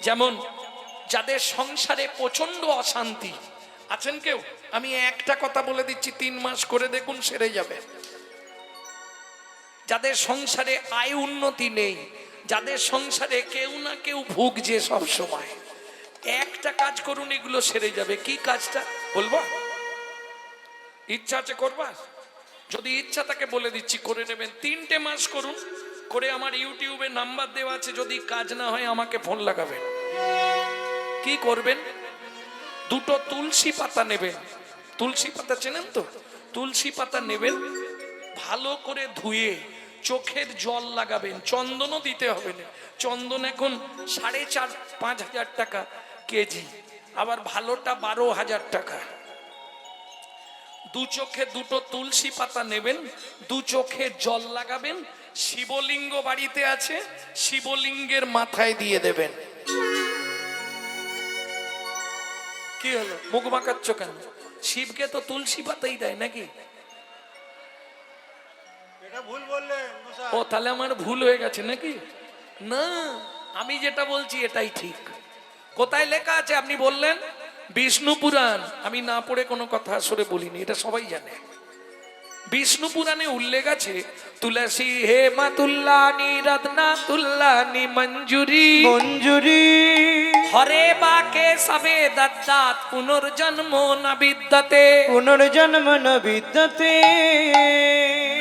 যেমন যাদের সংসারে প্রচন্ড অশান্তি আছেন কেউ, আমি একটা কথা বলে দিচ্ছি, 3 মাস করে দেখুন সেরে যাবে। যাদের সংসারে আয় উন্নতি নেই, যাদের সংসারে কেউ না কেউ ভুগছে সব সময়, একটা কাজ করুন, এগুলো সেরে যাবে। কি কাজটা বলবো? ইচ্ছা আছে করবা? যদি ইচ্ছা তাকে বলে দিচ্ছি, করে নেবেন। 3টে মাস করুন, করে আমার ইউটিউবে নাম্বার দেওয়া আছে, যদি কাজ না হয় আমাকে ফোন লাগাবেন। কি করবেন? 2টো তুলসী পাতা নেবেন। তুলসী পাতা চেনেন তো? তুলসী পাতা নেবেন, ভালো করে ধুয়ে চোখের জল লাগাবেন। চন্দনও দিতে হবে না, চন্দন এখন 4,500-5 হাজার টাকা কেজি, আবার ভালোটা 12,000 টাকা। 2 চোখে 2টো তুলসী পাতা নেবেন, 2 চোখে জল লাগাবেন, শিবলিঙ্গ বাড়িতে আছে, শিবলিঙ্গের মাথায় দিয়ে দেবেন। কি হলো, মুখ বাঁকাচ্ছ কেন? শিবকে তো তুলসী পাতাই দেয় নাকি? এটা ভুল বললেন মশাই। ও তাহলে আমার ভুল হয়ে গেছে নাকি? না, আমি যেটা বলছি এটাই ঠিক। কোথায় লেখা আছে আপনি বললেন? বিষ্ণু পুরাণ। আমি না পড়ে কোনো কথা আসলে বলিনি, এটা সবাই জানে। বিষ্ণু পুরাণে উল্লেখ আছে, তুলসী হে মা তুল্লানি রত্না তুল্লানি মঞ্জুরি মঞ্জুরি হরে বাকে সবে দত্তাত পুনর্জন্ম না বিদ্যতে। পুনর্জন্ম ন বিদ্যতে।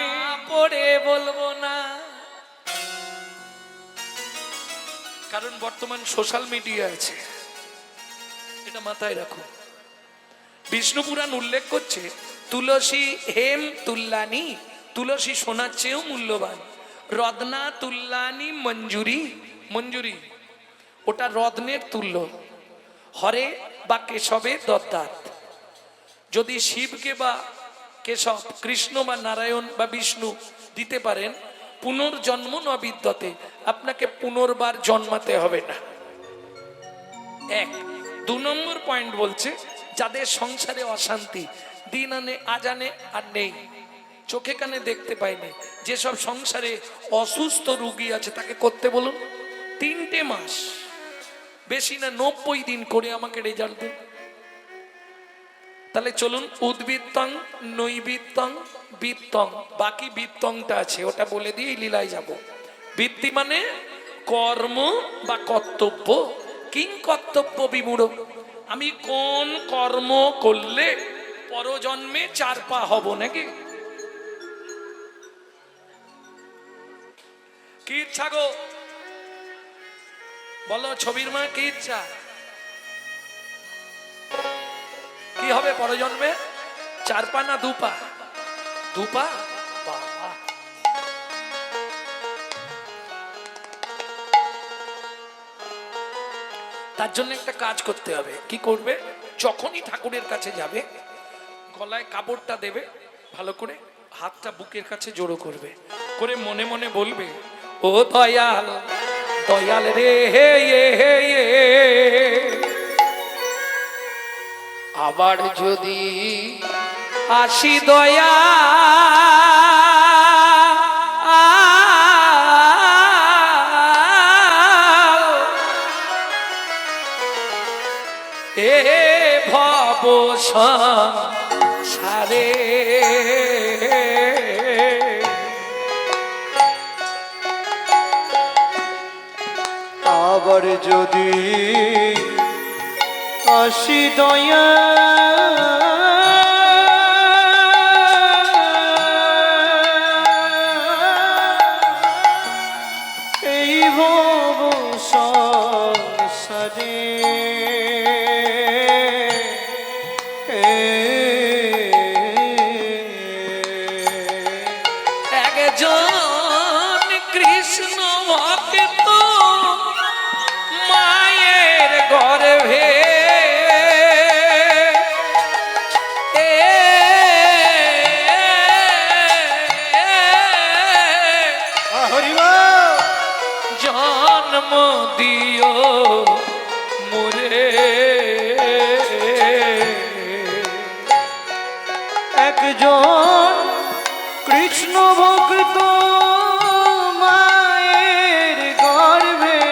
না পড়ে বলবো না, কারণ বর্তমান সোশ্যাল মিডিয়া আছে, এটা মাথায় রাখো। বিষ্ণু পুরাণ উল্লেখ করছে, তুলসী হেম তুল্লানি, তুলসী সোনার চেয়েও মূল্যবান। রত্না তুল্লানি মঞ্জুরি, মঞ্জুরি ওটা রত্নের তুল্য। হরে বা কেশবে দত্তাত, যদি শিবকে বা কেশব, কৃষ্ণ বা নারায়ণ বা বিষ্ণু দিতে পারেন, পুনর্জন্ম ন বিদ্যতে, আপনাকে পুনর্বার জন্মাতে হবে না। 1। 2 নম্বর পয়েন্ট বলছে, যাদের সংসারে অশান্তি, দিন আনে আজ আনে আর নেই, চোখে কানে দেখতে পায়নি, যেসব সংসারে অসুস্থ রোগী আছে তাকে করতে বলুন 3টে মাস, বেশি না 90 দিন করে আমাকে রেজাল্ট দিন। তাহলে চলুন, উদ্বৃত্তং নৈবৃত্তং বৃত্তং, বাকি বৃত্তংটা আছে ওটা বলে দিয়ে লীলায় যাব। বৃত্তি মানে কর্ম বা কর্তব্য। কিং কর্তব্য বিমূঢ়, আমি কোন কর্ম করলে পরজন্মে 4 পা হব নাকি? কি ইচ্ছা গো বলো, ছবির মা কি ইচ্ছা? কি হবে পরজন্মে? 4 পা না 2 পা? 2 পা। বাবা, তার জন্য একটা কাজ করতে হবে। কি করবে? যখনই ঠাকুরের কাছে যাবে, গলায় কাপড়টা দেবে, ভালো করে হাতটা বুকের কাছে জড়ো করবে, করে মনে মনে বলবে, ও দয়াল, দয়াল রে হে হে হে, আবার যদি আসি দয়া এ ভব সংসারে, আবার যদি আসি দয়া এই ভব সংসারে, একজন কৃষ্ণ ভক্ত মায়ের গর্ভে জন্ম দিও মোরে, একজন কৃষ্ণ ভক্ত মায়ের গর্ভে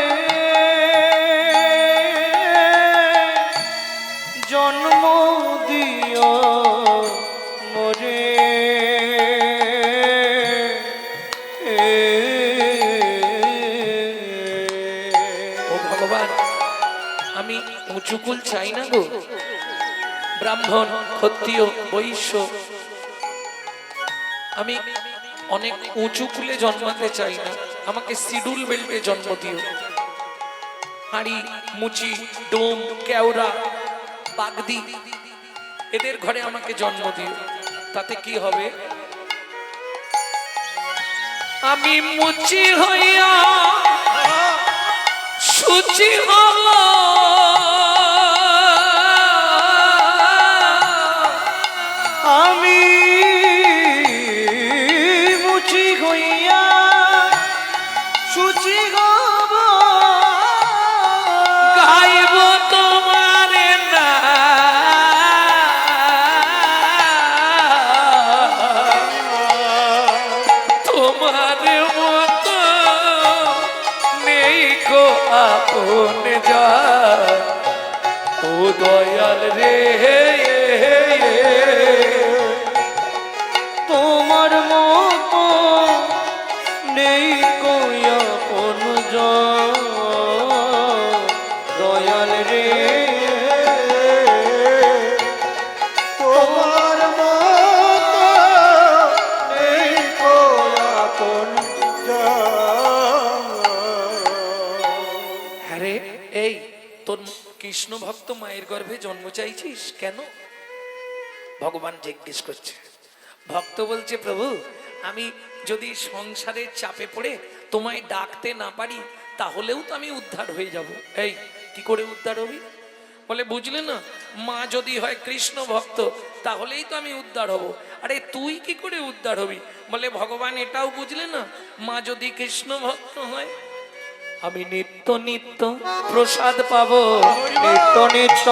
আমি উঁচুকুল চাই না গো, ব্রাহ্মণ ক্ষত্রিয় বৈশ্য, আমি অনেক উঁচু কুলে জন্মাতে চাই না, আমাকে শিডিউল বেল্টে জন্ম দিও। হাঁড়ি মুচি ডোম কেওড়া বাগদি এদের ঘরে আমাকে জন্ম দিও। তাতে কি হবে? আমি মুচি হইয়া সুচি হব, আমি মুচি হইয়া সুচি হব, গাইব তোমার না তোমার মতো নেই কো আপন যা, ও দয়াল রে তোমার মতো নেই কই আপন জন, দয়াল রে তোমার মতো নেই কো আপন জন। হ্যাঁ রে, এই তোর কৃষ্ণ ভক্ত মায়ের গর্ভে জন্ম চাইছিস কেন? ভগবান জিজ্ঞেস করছে। ভক্ত বলছে, প্রভু আমি যদি সংসারের চাপে পড়ে তোমায় ডাকতে না পারি তাহলেও তো আমি উদ্ধার হয়ে যাব। এই কি করে উদ্ধার হবি? বলে বুঝলে না, মা যদি হয় কৃষ্ণ ভক্ত তাহলেই তো আমি উদ্ধার হব। আরে তুই কি করে উদ্ধার হবি? বলে ভগবান এটাও বুঝলে না, মা যদি কৃষ্ণ ভক্ত হয় আমি নিত্য নিত্য প্রসাদ পাবো, নিত্য নিত্য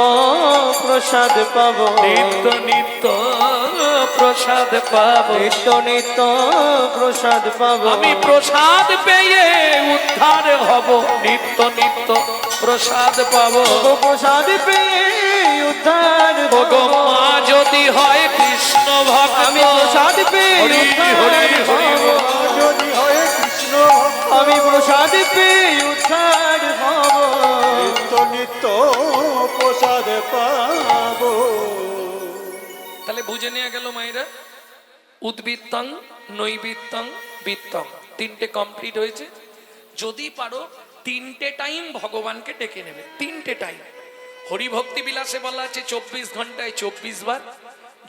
প্রসাদ পাব, নিত্য নিত্য প্রসাদ পাবো, নিত্য নিত্য প্রসাদ পাব, আমি প্রসাদ পেয়ে উদ্ধার হব, নিত্য নিত্য প্রসাদ পাবো। প্রসাদ পেয়ে উদ্ধার হব। গো মা যদি হয় কৃষ্ণ ভক্ত আমি প্রসাদ পেয়ে হরি উদ্ধার হরি হরি হব। যদি হয় কৃষ্ণ ভক্ত, আমি প্রসাদ পেয়ে উদ্ধার হব। নিত্য নিত্য প্রসাদ পাবো। তাহলে বুঝে নেওয়া গেল মায়েরা, উদ্বৃত্তং নৈবৃত্তং বৃত্তং তিনটে কমপ্লিট হয়েছে। যদি পারো তিনটে টাইম ভগবানকে ডেকে নেবে, তিনটে টাইম। হরিভক্তি বিলাসে বলা আছে 24 ঘন্টায় 24 বার।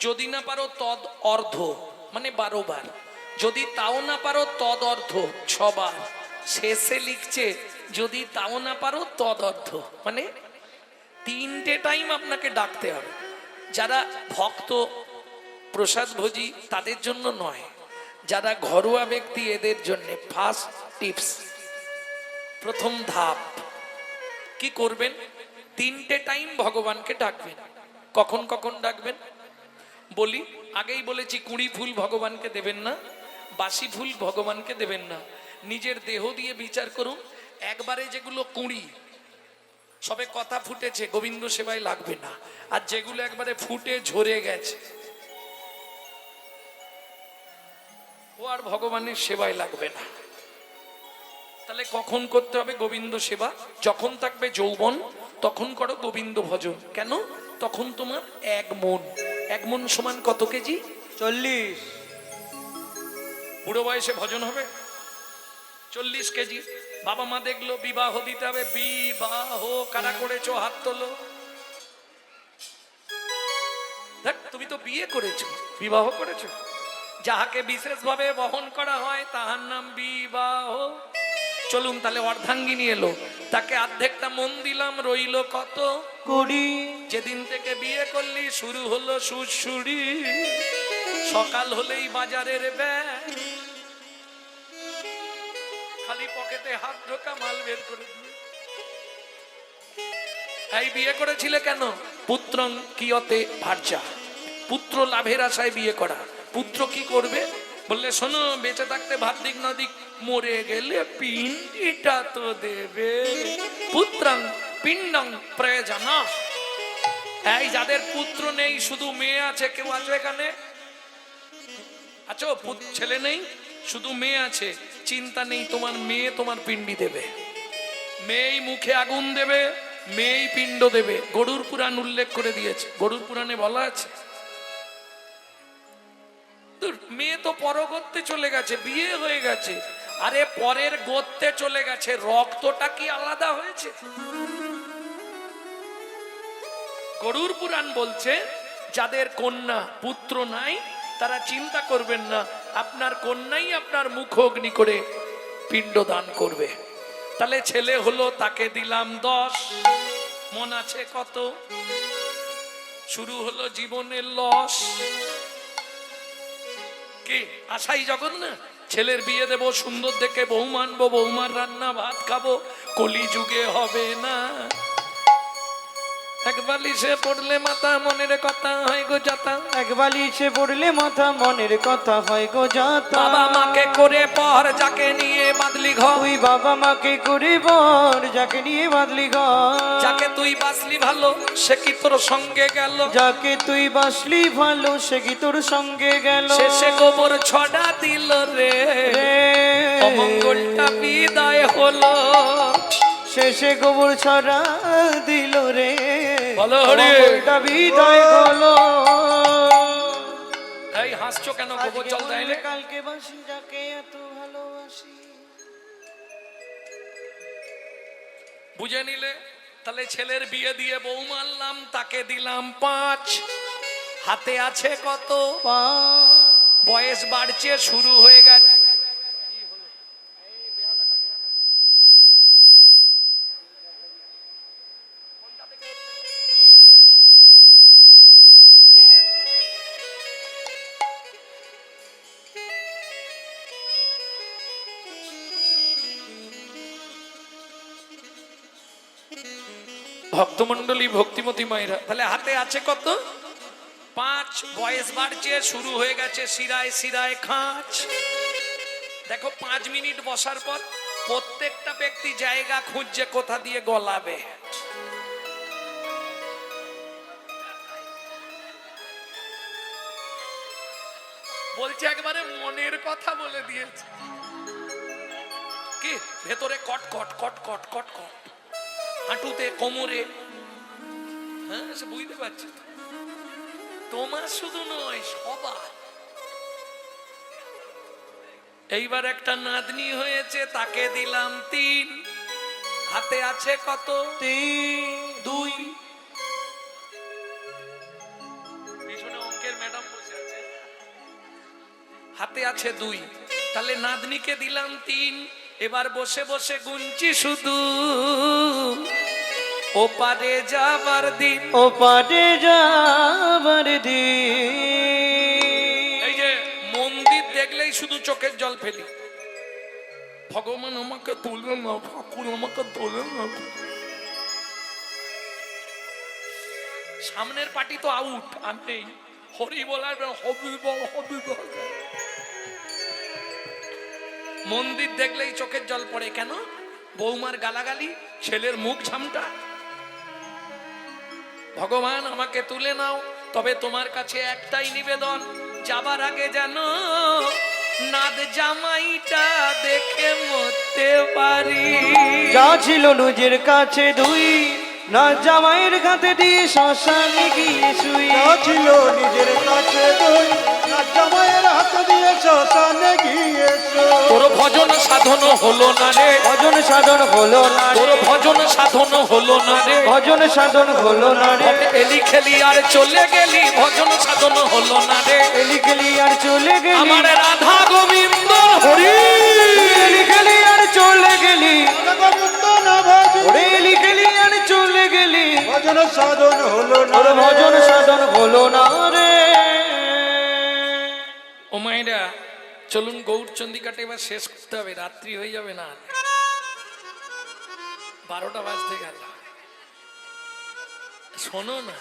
যদি না পারো তদ অর্ধ মানে 12 বার, যদি তাও না পারো তদ অর্ধ 6 বার। শেষে লিখছে যদি তাও না পারো তদ অর্ধ, মানে তিনটে টাইম আপনাকে ডাকতে হবে। যারা ভক্ত প্রসাদ ভোজি তাদের জন্য নয়, যারা ঘরোয়া ব্যক্তি এদের জন্য ফার্স্ট টিপস, প্রথম ধাপ কি করবেন? তিনটে টাইম ভগবানকে ডাকবেন। কখন কখন ডাকবেন বলি, আগেই বলেছি, কুঁড়ি ফুল ভগবানকে দেবেন না, বাসি ফুল ভগবানকে দেবেন না। নিজের দেহ দিয়ে বিচার করুন, একবারে যেগুলো কুঁড়ি সবে কথা ফুটেছে গোবিন্দ সেবায় লাগবে না, আর যেগুলো একবারে ফুটে ঝরে গেছে ও আর ভগবানের সেবায় লাগবে না। তাহলে কখন করতে হবে গোবিন্দ সেবা? যখন থাকবে যৌবন তখন করো গোবিন্দ ভজন। কেন? তখন তোমার এক মন, এক মন সমান কত কেজি? 40। বুড়ো বয়সে ভজন হবে 40 কেজি। বাবা মা দেখলো বিবাহ দিতে হবে, বিবাহ কারা করেছো হাত তোলো। দেখ তুমি তো বিয়ে করেছো, বিবাহ করেছো। যাহাকে বিশেষভাবে বহন করা হয় তাহার নাম বিবাহ। চলুন তাহলে অর্ধাঙ্গিনী এলো, তাকে অর্ধেকটা মন দিলাম, রইলো কত? 20। যেদিন থেকে বিয়ে করলি শুরু হলো সুরসুরি, সকাল হলেই বাজারের ব্যাগ, খালি পকেটে হাত ঢোকা মাল বের করে দিয়ে। এই বিয়ে করেছিলে কেন? পুত্রং কিয়তে ভার্যা, পুত্র লাভের আশায় বিয়ে করা। পুত্র কি করবে? বললে শোনো, বেঁচে থাকতে ভাত দিক না দিক, মরে গেলে পিণ্ডটা তো দেবে। পুত্রং পিণ্ডং প্রয়োজন। এই যাদের পুত্র নেই শুধু মেয়ে আছে, কেউ আছো এখানে? আছো? ছেলে নেই, শুধু মেয়ে আছে, চিন্তা নেই, তোমার মেয়ে তোমার পিণ্ডি দেবে। মেয়েই মুখে আগুন দেবে, মেয়েই পিণ্ড দেবে। গরুর পুরাণ উল্লেখ করে দিয়েছে, গরুর পুরাণে বলা আছে। মেয়ে তো পর গোত্রে চলে গেছে, বিয়ে হয়ে গেছে, আরে পরের গোত্রে চলে গেছে, রক্তটা কি আলাদা হয়েছে? গরুর পুরাণ বলছে যাদের কন্যা পুত্র নাই তারা চিন্তা করবেন না, আপনার কন্যাই আপনার মুখ অগ্নি করে পিণ্ড দান করবে। তাহলে ছেলে হলো, তাকে দিলাম 10, মন আছে কত? শুরু হলো জীবনের লস। কি আশাই জগৎ না? ছেলের বিয়ে দেবো, সুন্দর দেখে বউ মানবো, বৌমার রান্না ভাত খাবো, কলি যুগে হবে না। এক বালিশে পড়লে মাথা মনের কথা হয় গো যাতা, এক বালিশে পড়লে মাথা মনের কথা হয় গো যাতা। বাবা মাকে করে পর যাকে নিয়ে বাদলি ঘর, তুই বাবা মাকে করে বর যাকে নিয়ে বাঁধলি ঘর। যাকে তুই বাসলি ভালো সে কি তোর সঙ্গে গেল, যাকে তুই বাসলি ভালো সে কি তোর সঙ্গে গেল। শেষে গোবর ছড়া দিল রে, অমঙ্গলটা বিদায় হলো। শেষে গোবর ছড়া দিল রে, বলো হরি। অমঙ্গলটা বিদায় হলো। এই হাসছো কেন? গোবর জল দেয় না? কালকে বাসি যাকে এত ভালোবাসি। বুঝে নিলে? তাহলে ছেলের বিয়ে দিয়ে বউ মানলাম, তাকে দিলাম 5, হাতে আছে কত? বয়স বাড়ছে, শুরু হয়ে গেছে। ভক্তমন্ডলী, ভক্তিমতী মায়েরা, তাহলে হাতে আছে কত? 5, বয়স বাড়ছে, শুরু হয়ে গেছে শিরায় শিরায় খাঁচ। দেখো 5 মিনিট বসার পর প্রত্যেকটা ব্যক্তি জায়গা খুঁজছে কোথা দিয়ে গলাবে। বলছে একবারে মনের কথা বলে দিয়েছে। কি ভেতরে কট কট কট কট কট কট, হাঁটুতে কোমরে। হ্যাঁ, সে বুঝতে পারছি। তোমার শুধু নয়, সবার। এইবার একটা নাতনি হয়েছে, তাকে দিলাম 3, হাতে আছে কত? 2। পিছনে অঙ্কের ম্যাডাম বসে আছে, হাতে আছে 2। তাহলে নাতনিকে দিলাম 3। এবার বসে বসে গুনছি শুধু, ওপারে যাবার দিন, ওপারে যাবার দিন। এই যে মন্দির দেখলেই শুধু চোখের জল ফেলি, ভগবান আমাকে তুলে না, ঠাকুর আমাকে তোলে না। সামনের পার্টি তো আউট, আমি নেই। হরি বলার হবি বল, হবি বল। মন্দির দেখলেই চোখের জল পড়ে কেন? বৌমার গালাগালি, ছেলের মুখ ঝামটা। ভগবান আমাকে তুলে নাও, তবে তোমার কাছে একটাই নিবেদন, যাবার আগে যেন নাদ জামাইটা দেখে মরতে পারি। যা ছিল নিজের কাছে 2, না জামাইয়ের কাছে দিয়ে শ্মশানে গিয়ে শুই। যা ছিল নিজের কাছে 2, না জামাইয়ের হাত দিয়ে শ্মশানে গিয়েছো। তোর ভজন সাধন হলো না রে, ভজন সাধন হলো না তোর রে, ভজন সাধন হলো না রে। ভজন সাধন হলো না রে। এলি খেলি আর চলে গেলি, ভজন সাধন হলো না রে। এলি গেলি আর চলে গেলি, আমার রাধা গোবিন্দ হরি। এলি গেলি আর চলে গেলি, গোবিন্দ না ভজি, ওরে এলি গেলি আর চলে গেলি, ভজন সাধন হলো না ওর ভজন সাধন হলো না রে। ও মায়েরা, চলুন গৌর চন্ডিকাটা এবার শেষ করতে হবে, রাত্রি হয়ে যাবে না, 12টা বাজতে গেল। শোনো না,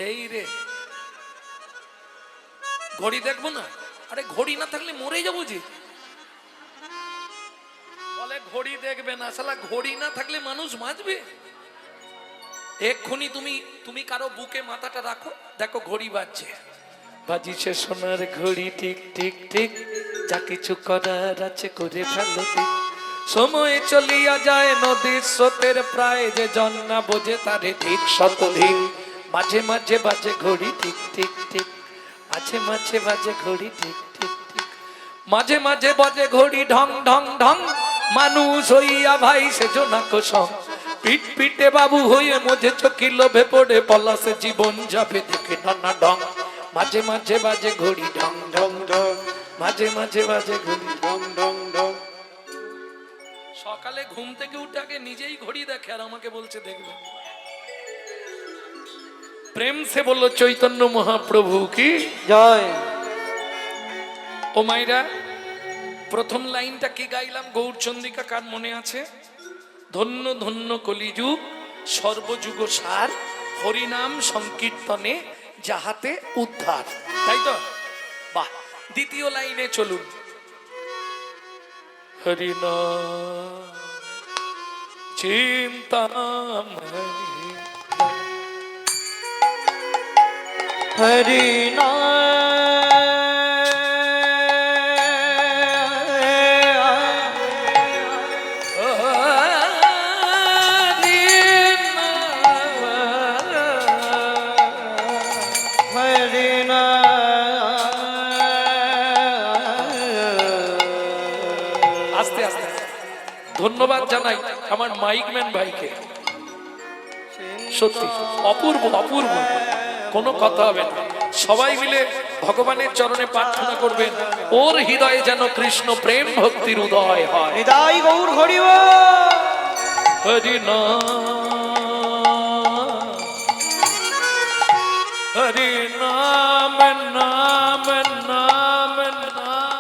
এই রে ঘড়ি দেখবো না? আরে ঘড়ি না থাকলে মরে যাবো যে। বলে ঘড়ি দেখবে না, শালা ঘড়ি না থাকলে মানুষ বাঁচবে? এক্ষুনি তুমি কারো বুকে মাথাটা রাখো, দেখো ঘড়ি বাজছে। বাজিছে সোনার ঘড়ি টিক টিক টিক, যা কিছু করার আছে করে ফেলো ঠিক। সময় চলিয়া যায় নদীর স্রোতের প্রায়, যে জন না বোঝে তারে ঠিক শতধিক। মাঝে মাঝে বাজে ঘড়ি ঠিক ঠিক ঠিক, মাঝে মাঝে বাজে ঘড়ি ঠিক ঠিক ঠিক, মাঝে মাঝে বাজে ঘড়ি ঢং ঢং ঢং। মানুষ হইয়া ভাই সেজো না কোসম, পিট পিটে বাবু হয়ে মজে চকি লোভে পড়ে পলাশে জীবন যাবে দেখে নানা ঢং। মাঝে মাঝে বাজে ঘড়ি ঢং ঢং ঢং, মাঝে মাঝে বাজে ঘড়ি ঢং ঢং ঢং। সকালে ঘুম থেকে উঠে আগে নিজেই ঘড়ি দেখে আর আমাকে বলছে দেখবে। প্রেম সে বলল চৈতন্য মহাপ্রভু কি জয়। ও মাইরা, প্রথম লাইনটা কি গাইলাম গৌরচন্দ্রিকা কার মনে আছে? ধন্য ধন্য কলিযুগ সর্বযুগ সার, হরিনাম সংকীর্তনে যাহাতে উদ্ধার, তাই তো? বাহ। দ্বিতীয় লাইনে চলুন, হরিনাম চিন্তামণি, হরি আস্তে আস্তে ধন্যবাদ জানাই আমার মাইকম্যান ভাইকে, সত্যি অপূর্ব অপূর্ব, কোনো কথা হবে না। সবাই মিলে ভগবানের চরণে প্রার্থনা করবেন ওর হৃদয়ে যেন কৃষ্ণ প্রেম ভক্তির উদয় হয়। হৃদয় গৌর হরি হরি হরি নাম নাম নাম নাম।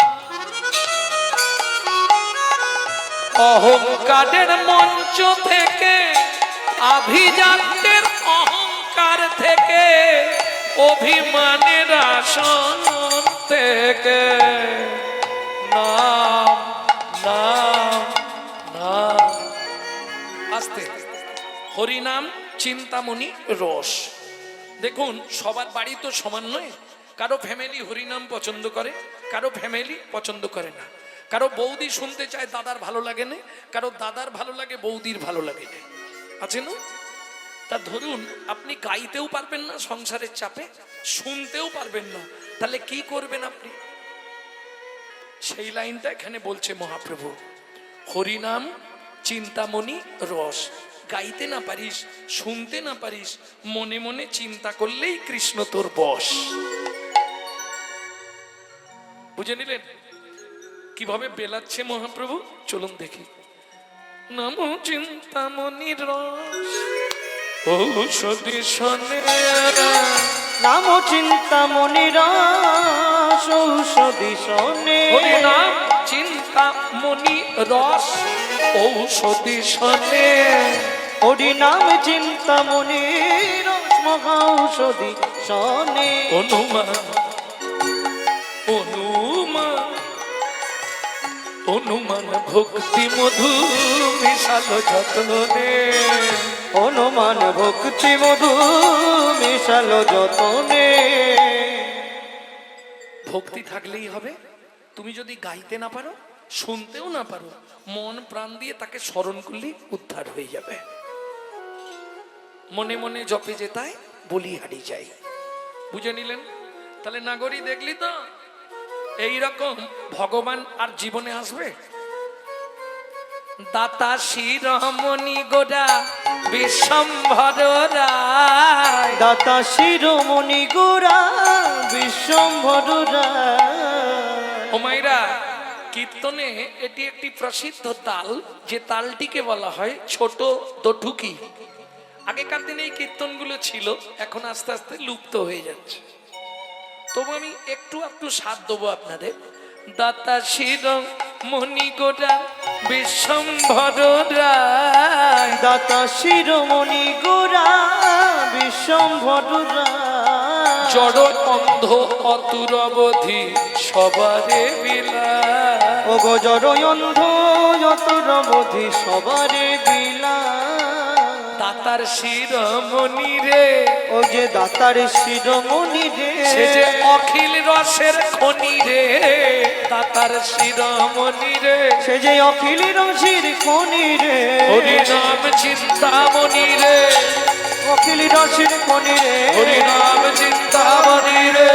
অহংকারের মঞ্চ থেকে, আভিজাত্যের অহংকার থেকে, অভিমানের আসন থেকে নাম নাম নাম। আস্তে, হরিনাম চিন্তামণি রস। দেখুন সবার বাড়ি তো সমান নয়, কারো ফ্যামিলি হরিনাম পছন্দ করে, কারো ফ্যামিলি পছন্দ করে না। কারো বৌদি শুনতে চায় দাদার ভালো লাগে না, কারো দাদার ভালো লাগে বৌদির ভালো লাগে না, আছে না? তা ধরুন আপনি গাইতেও পারবেন না সংসারের চাপে, শুনতেও পারবেন না, তাহলে কি করবেন আপনি? সেই লাইনটা এখানে বলছে মহাপ্রভু, হরিনাম চিন্তামণি রস। গাইতে না পারিস, শুনতে না পারিস, মনে মনে চিন্তা করলেই কৃষ্ণ তোর বশ। বুঝে নিলেন কিভাবে বেলাচ্ছে মহাপ্রভু? চলুন দেখি। নমো চিন্তামণি রস ঔষধি শোনে, নাম চিন্তামণি রস ঔষধি শোনে। হরিনাম চিন্তামণি রস ঔষধি শোনে, হরিনাম চিন্তামণি রস মহাঔষধি শোনে। অনুমান অনুমান অনুমান ভক্তি মধু মিশাল যতনে, হনুমান ভক্তি মধু মিশাল যতনে। ভক্তি থাকলেই হবে। তুমি যদি গাইতে না পারো, শুনতেও না পারো, মন প্রাণ দিয়ে তাকে স্মরণ করলেই উদ্ধার হয়ে যাবে। মনে মনে জপে যেতায় বলি হারি যাই। বুঝে নিলেন? তাহলে নাগরী দেখলি তো, এইরকম ভগবান আর জীবনে আসবে? দাতা শিরোমণি গোরা বিশ্বম্ভর রায়, দাতা শিরোমণি গোরা বিশ্বম্ভর রায়। ও মাইরা, কীর্তনে এটি একটি প্রসিদ্ধ তাল, যে তালটিকে বলা হয় ছোট দঠুকি। আগেকার দিনে এই কীর্তনগুলো ছিল, এখন আস্তে আস্তে লুপ্ত হয়ে যাচ্ছে। তবু আমি একটু একটু স্বাদ দেবো আপনাদের। দাতা শিরোমণি গোরা বিশ্বম্ভর রায়, দাতা শিরোমণি গোরা বিশ্বম্ভর রায়। জড় অন্ধ অতুর অবধি সবারে বিলায়, ও গো জড় অন্ধ যতর অবধি সবারে বিলায়। দাতা দাতার শিরোমণি রে, ও যে দাতার শিরোমণি রে, সে যে অখিল রসের খনি রে, দাতার শিরোমণি রে, সে যে অখিল রসির খনি রে, হরিনাম চিন্তামণি রে, অখিল রসির খনি রে, হরিনাম চিন্তামণি রে,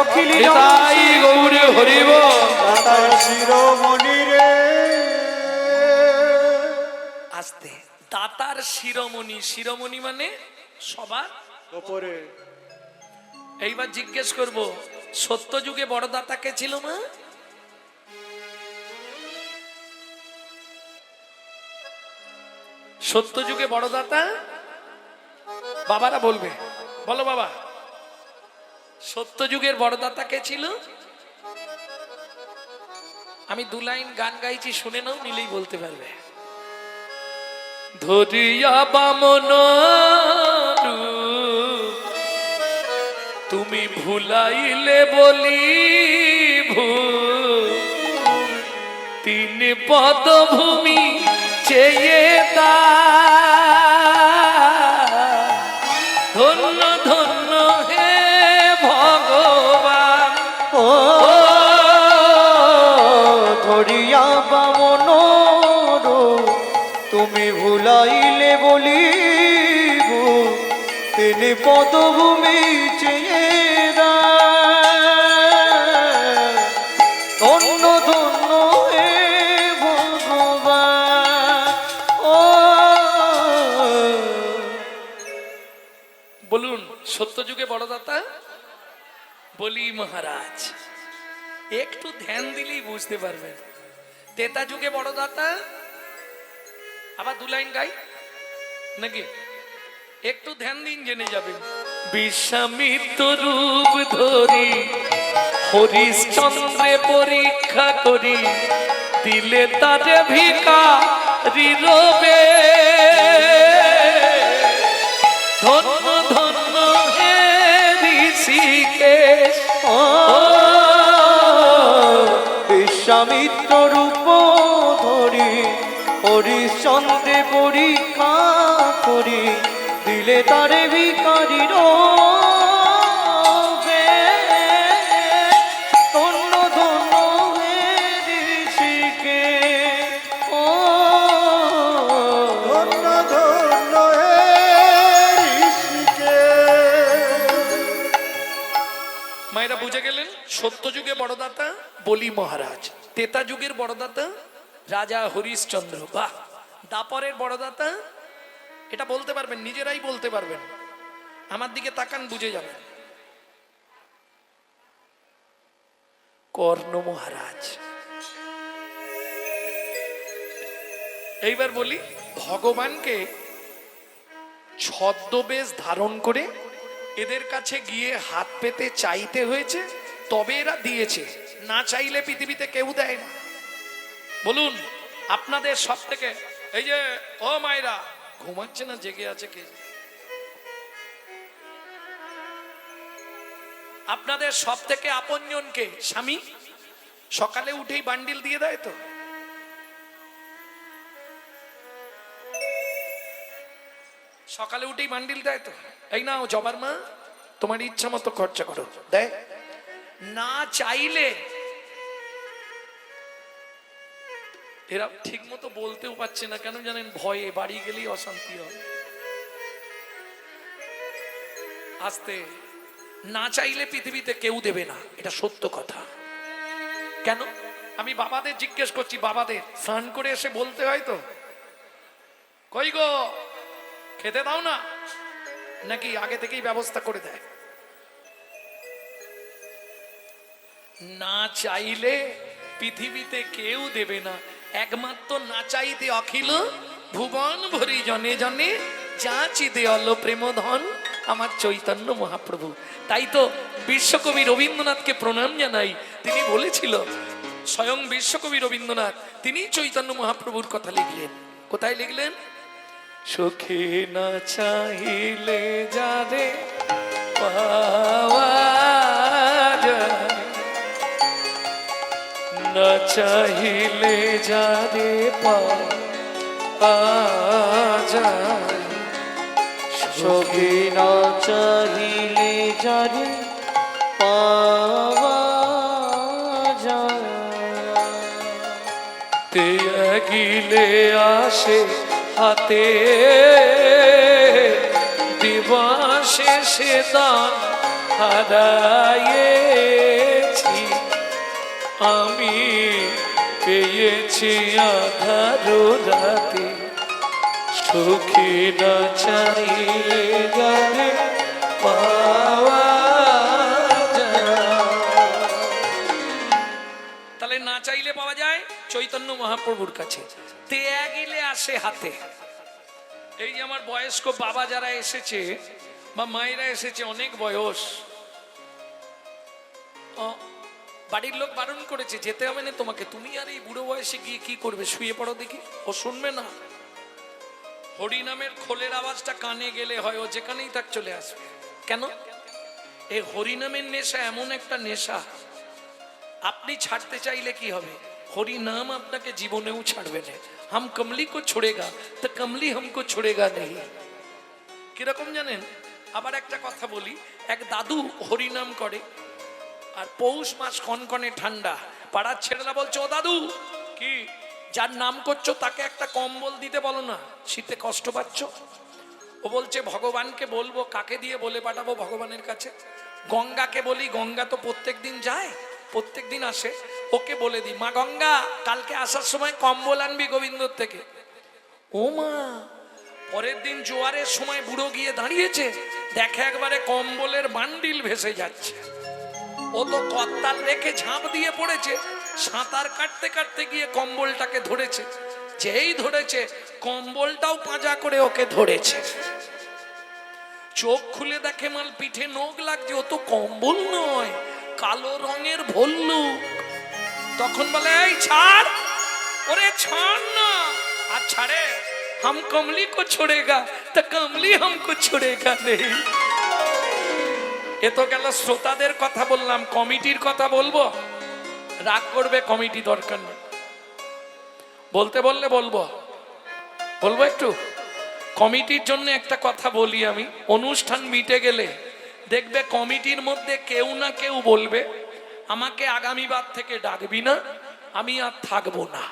অখিল নিতাই গৌর হরিব। দাতার শিরোমণি রে। আস্তে, দাতার শিরোমণি, শিরোমণি মানে সবার ওপরে। এইবার জিজ্ঞেস করব, সত্য যুগে বড় দাতা কে ছিল মা? সত্য যুগে বড় দাতা বাবারা বলবে, বলো বাবা, সত্য যুগের বড় দাতা কে ছিল? আমি দু লাইন গান গাইছি, শুনে নাও, নিলেই বলতে পারবে। ধরিয়া বামন রূপ, তুমি ভুলাইলে বলি তিন পদভূমি চেয়ে দা, ধন্য ধন্য হে ভগবান। ও ধরিয়া বামন রূপ, তুমি ভুলাইলে বলিব তিনি পদভূমি চেয়ে দেয়। ধন্য ধন্য হে ভগবান। ও বলুন, সত্য যুগে বড় দাতা বলি মহারাজ। একটু ধ্যান দিলেই বুঝতে পারবেন। তেতা যুগে বড় দাতা, আবার দু লাইন গাই নাকি, একটু ধ্যান দিন, জেনে যাবেন। বিশ্বামিত্র রূপ ধরি হরিশ্চন্দ্রে পরীক্ষা করি, দিলে তারে ভিখারি রবে, ধন্য ধন্য হে ঋষিকেশ। ও বিশ্বামিত্র রূপ ধরি হরিশ্চন্দ্রে পরীক্ষা করি, দিলে তারে ভিখারি রবে, ধন্য ধন্য হে ঋষিকেশ। ও ধন্য ধন্য হে ঋষিকেশ। মায়েরা বুঝে গেলেন, সত্য যুগে বড় দাতা বলি মহারাজ, তেতা যুগের বড় দাতা রাজা হরিশ্চন্দ্র। বাহ! দাপরের বড় দাতা, এটা বলতে পারবেন, নিজেরাই বলতে পারবেন, আমার দিকে তাকান, বুঝে যাবেন। কর্ণ মহারাজ। এইবার বলি, ভগবানকে ছদ্মবেশ ধারণ করে এদের কাছে গিয়ে হাত পেতে চাইতে হয়েছে, তবে এরা দিয়েছে, না চাইলে পৃথিবীতে কেউ দেয় না। বলুন, আপনাদের সব থেকে, এই যে ও মায়েরা, ঘুমাচ্ছে না জেগে আছে কে? আপনাদের সব থেকে আপনজন কে? স্বামী। সকালে উঠেই বান্ডিল দিয়ে দেয় তো? সকালে উঠেই বান্ডিল দেয় তো? এই নাও জবার মা, তোমার ইচ্ছা মতো খরচা করো, দেয় না চাইলে। এরা ঠিক মতো বলতেও পারছে না, কেন জানেন? ভয়ে, বাড়ি গেলেই অশান্তি হয়। আস্তে, না চাইলে পৃথিবীতে কেউ দেবে না, এটা সত্য কথা। কেন? আমি বাবাদের জিজ্ঞেস করছি, বাবাদের স্নান করে এসে বলতে হয় তো, কই গো খেতে দাও না, নাকি আগে থেকেই ব্যবস্থা করে দেয়? না চাইলে পৃথিবীতে কেউ দেবে না, একমাত্র না চাইতে অখিল ভুবন ভরি জনে জনে যাচিতে অল প্রেম ধন আমার চৈতন্য মহাপ্রভু। তাই তো বিশ্বকবি রবীন্দ্রনাথকে প্রণাম জানাই, তিনি বলেছিল, স্বয়ং বিশ্বকবি রবীন্দ্রনাথ তিনি চৈতন্য মহাপ্রভুর কথা লিখলেন। কোথায় লিখলেন? সুখে না চাইলে যারে পাওয়া যায়, না চাইলে যারে পাওয়া যায়, সখী না চাহিলে যারে পাওয়া যায়। তে গিলে আসে হাতে দিবসে সে দান হারাইয়েছি আমি পেয়েছি আধার রাতে সুখী না চাইলে যারে পাওয়া যায়। তাহলে না চাইলে পাওয়া যায় চৈতন্য মহাপ্রভুর কাছে। ত্যাগিলে আসে হাতে। এই যে আমার বয়স্ক বাবা যারা এসেছে বা মায়েরা এসেছে, অনেক বয়স, বাড়ির লোক বারণ করেছে যেতে হবে না তোমাকে, তুমি আর এই বুড়ো বয়সে গিয়ে কি করবে, শুয়ে পড়ো দেখি। ও শুনবে না। হরিনামের খোলের আওয়াজটা কানে গেলে হয় ও যেখানেই থাক চলে আসবে। কেন? এই হরিনামের নেশা এমন একটা নেশা, আপনি ছাড়তে চাইলে কি হবে, হরি নাম আপনাকে জীবনেও ছাড়বে না। হাম কমলি কো ছোড়েগা তো কমলি হামকো ছোড়েগা নেই। কিরকম জানেন? আবার একটা কথা বলি, এক দাদু হরি নাম করে, আর পৌষ মাস কনকনে ঠান্ডা, পাড়ার ছেলেরা বলছে ও দাদু কি যার নাম করছো তাকে একটা কম্বল দিতে বলো না, শীতে কষ্ট পাচ্ছ। ও বলছে ভগবানকে বলবো, কাকে দিয়ে বলে পাঠাবো ভগবানের কাছে? গঙ্গাকে বলি, গঙ্গা তো প্রত্যেক দিন যায়, প্রত্যেক দিন আসে, ওকে বলে দিই মা গঙ্গা কালকে আসার সময় কম্বল আনবি গোবিন্দর থেকে। ও মা, পরের দিন জোয়ারের সময় বুড়ো গিয়ে দাঁড়িয়েছে, দেখে একবারে কম্বলের বান্ডিল ভেসে যাচ্ছে। ও তো কত্তাল রেখে ঝাঁপ দিয়ে পড়েছে, সাঁতার কাটতে কাটতে গিয়ে কম্বলটাকে ধরেছে, যেই ধরেছে কম্বলটাও পাঁজা করে ওকে ধরেছে। চোখ খুলে দেখে মাল পিঠে নোক লাগছে, ও তো কম্বল নয়, কালো রঙের ভল্লুক। তখন বলে এই ছাড়, ওরে ছাড় না। আর ছাড়ে, হাম কমলি কো ছোড়েগা তা কমলি হামকো ছোড়েগা নেই। এ তো গেল শ্রোতাদের কথা বললাম, কমিটির কথা বলবো, রাগ করবে কমিটি, দরকার নেই। বলতে বললে বলবো, বলবো একটু। কমিটির জন্য একটা কথা বলি আমি, অনুষ্ঠান মিটে গেলে দেখবে কমিটির মধ্যে কেউ না কেউ বলবে আমাকে আগামীবার থেকে ডাকবি না, আমি আর থাকবো না।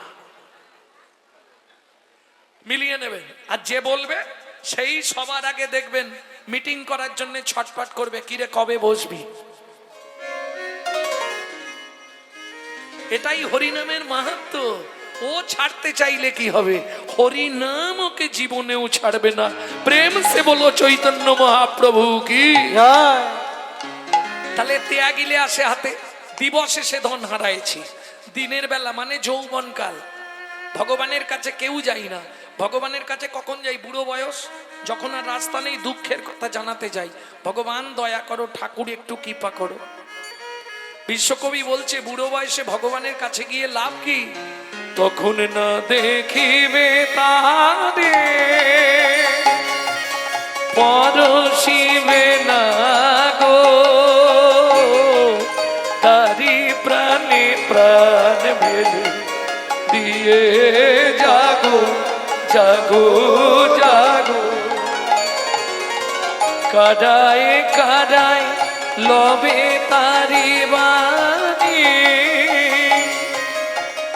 মিলিয়ে নেবেন। আর যে বলবে সেই সবার আগে দেখবেন মিটিং করার জন্য ছটফট করবে, কিরে কবে বসবি। এটাই হরিনামের মাহাত্ম্য। ও ছাড়তে চাইলে কি হবে, হরিনাম ওকে জীবনেও ছাড়বে না। প্রেম সে বলো চৈতন্য মহাপ্রভু কি। তাহলে ত্যাগিলে আসে হাতে, দিবসে সে ধন হারাইছি। দিনের বেলা মানে যৌবনকাল, ভগবানের কাছে কেউ যাই না। ভগবানের কাছে কখন যাই? বুড়ো বয়স, যখন আর রাস্তা নেই, দুঃখের কথা জানাতে যাই, ভগবান দয়া করো, ঠাকুর একটু কৃপা করো। বিশ্বকবি বলছে বুড়ো বয়সে ভগবানের কাছে গিয়ে লাভ কি? তখন না দেখিবে তারে পরশিবে না গো, তারি প্রাণে প্রাণ বেলে দিয়ে জাগো জাগো জাগো। কাদায় কাদায় লবে তারি বাণী,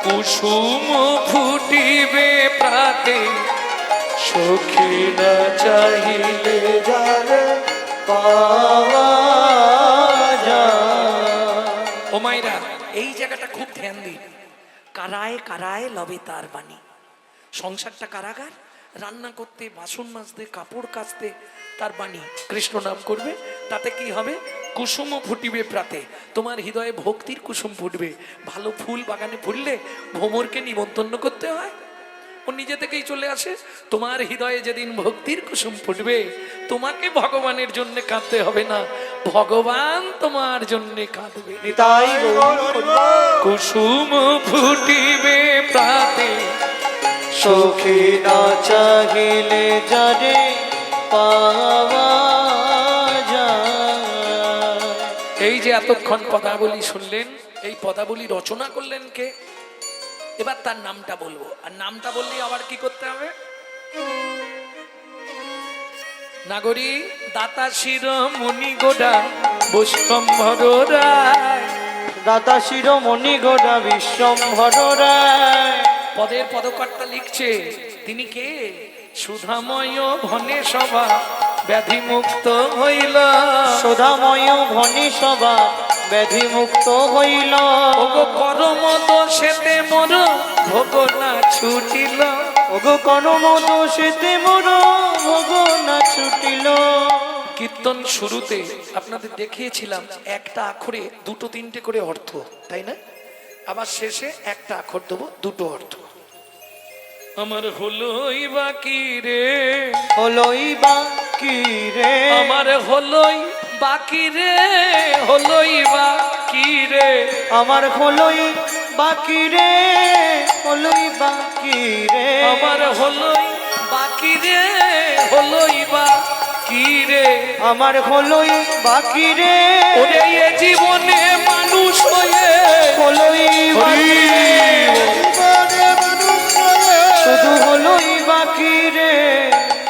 কুসুম ফুটিবে প্রাতে সখী না চাহিলে যারে পাওয়া যায়। ও মাইরা, এই জায়গাটা খুব ধ্যান দিন। কারায় কারায় লবে তার বাণী। সংসারটা কারাগার, রান্না করতে, বাসন মাজতে, কাপড় কাচতে তার বাণী। কৃষ্ণ নাম করবে, তাতে কি হবে? কুসুম ফুটিবে প্রাতে, তোমার হৃদয়ে ভক্তির কুসুম ফুটবে। ভালো ফুল বাগানে ফুললে ভ্রমরকে নিমন্ত্রণ করতে হয়, ও নিজে থেকেই চলে আসে। তোমার হৃদয়ে যেদিন ভক্তির কুসুম ফুটবে, তোমাকে ভগবানের জন্য কাঁদতে হবে না, ভগবান তোমার জন্য কাঁদবে। তাই কুসুম ফুটিবে প্রাতে সখী না চাহিলে যারে পাওয়া যায়। এই যে এতক্ষণ পদাবলী শুনলেন, এই পদাবলী রচনা করলেন কে? এবার তার নামটা বলবো, আর নামটা বললে আবার কি করতে হবে? নাগরী দাতা শির মুনি গোডা বৈষ্ণম্ভর রায়। দাতা শিরোমণি গোড়া বিশ্বম্ভর রায়। পদের পদকর্তা লিখছে তিনি কে? সুধাময় ভনে সভা ব্যাধি মুক্ত হইল। সুধাময় ভনি সভা ব্যাধি মুক্ত হইল। ওগো পরম দোষেতে মোর ভোগ না ছুটিল। ওগো কর্ম দোষেতে মোর ভোগ না ছুটিল। কীর্তন শুরুতে আপনাদের দেখিয়েছিলাম একটা আখরে দুটো তিনটে করে অর্থ, তাই না? আবার শেষে একটা আখর দেবো, দুটো অর্থ। আমার হলোই বাকি রে, হলোই বাকি রে, আমার হলোই বাকি রে, হলোই বাকি রে, আমার হলোই বাকি রে, হলোই বাকি রে, আমার হলোই বাকি রে, হলোই বাকি রে, আমার হলোই বাকি রে, ওরে এ জীবনে মানুষ হয়ে হলোই বাকি রে, জীবনে মানুষ হয়ে শুধু হলোই বাকি রে,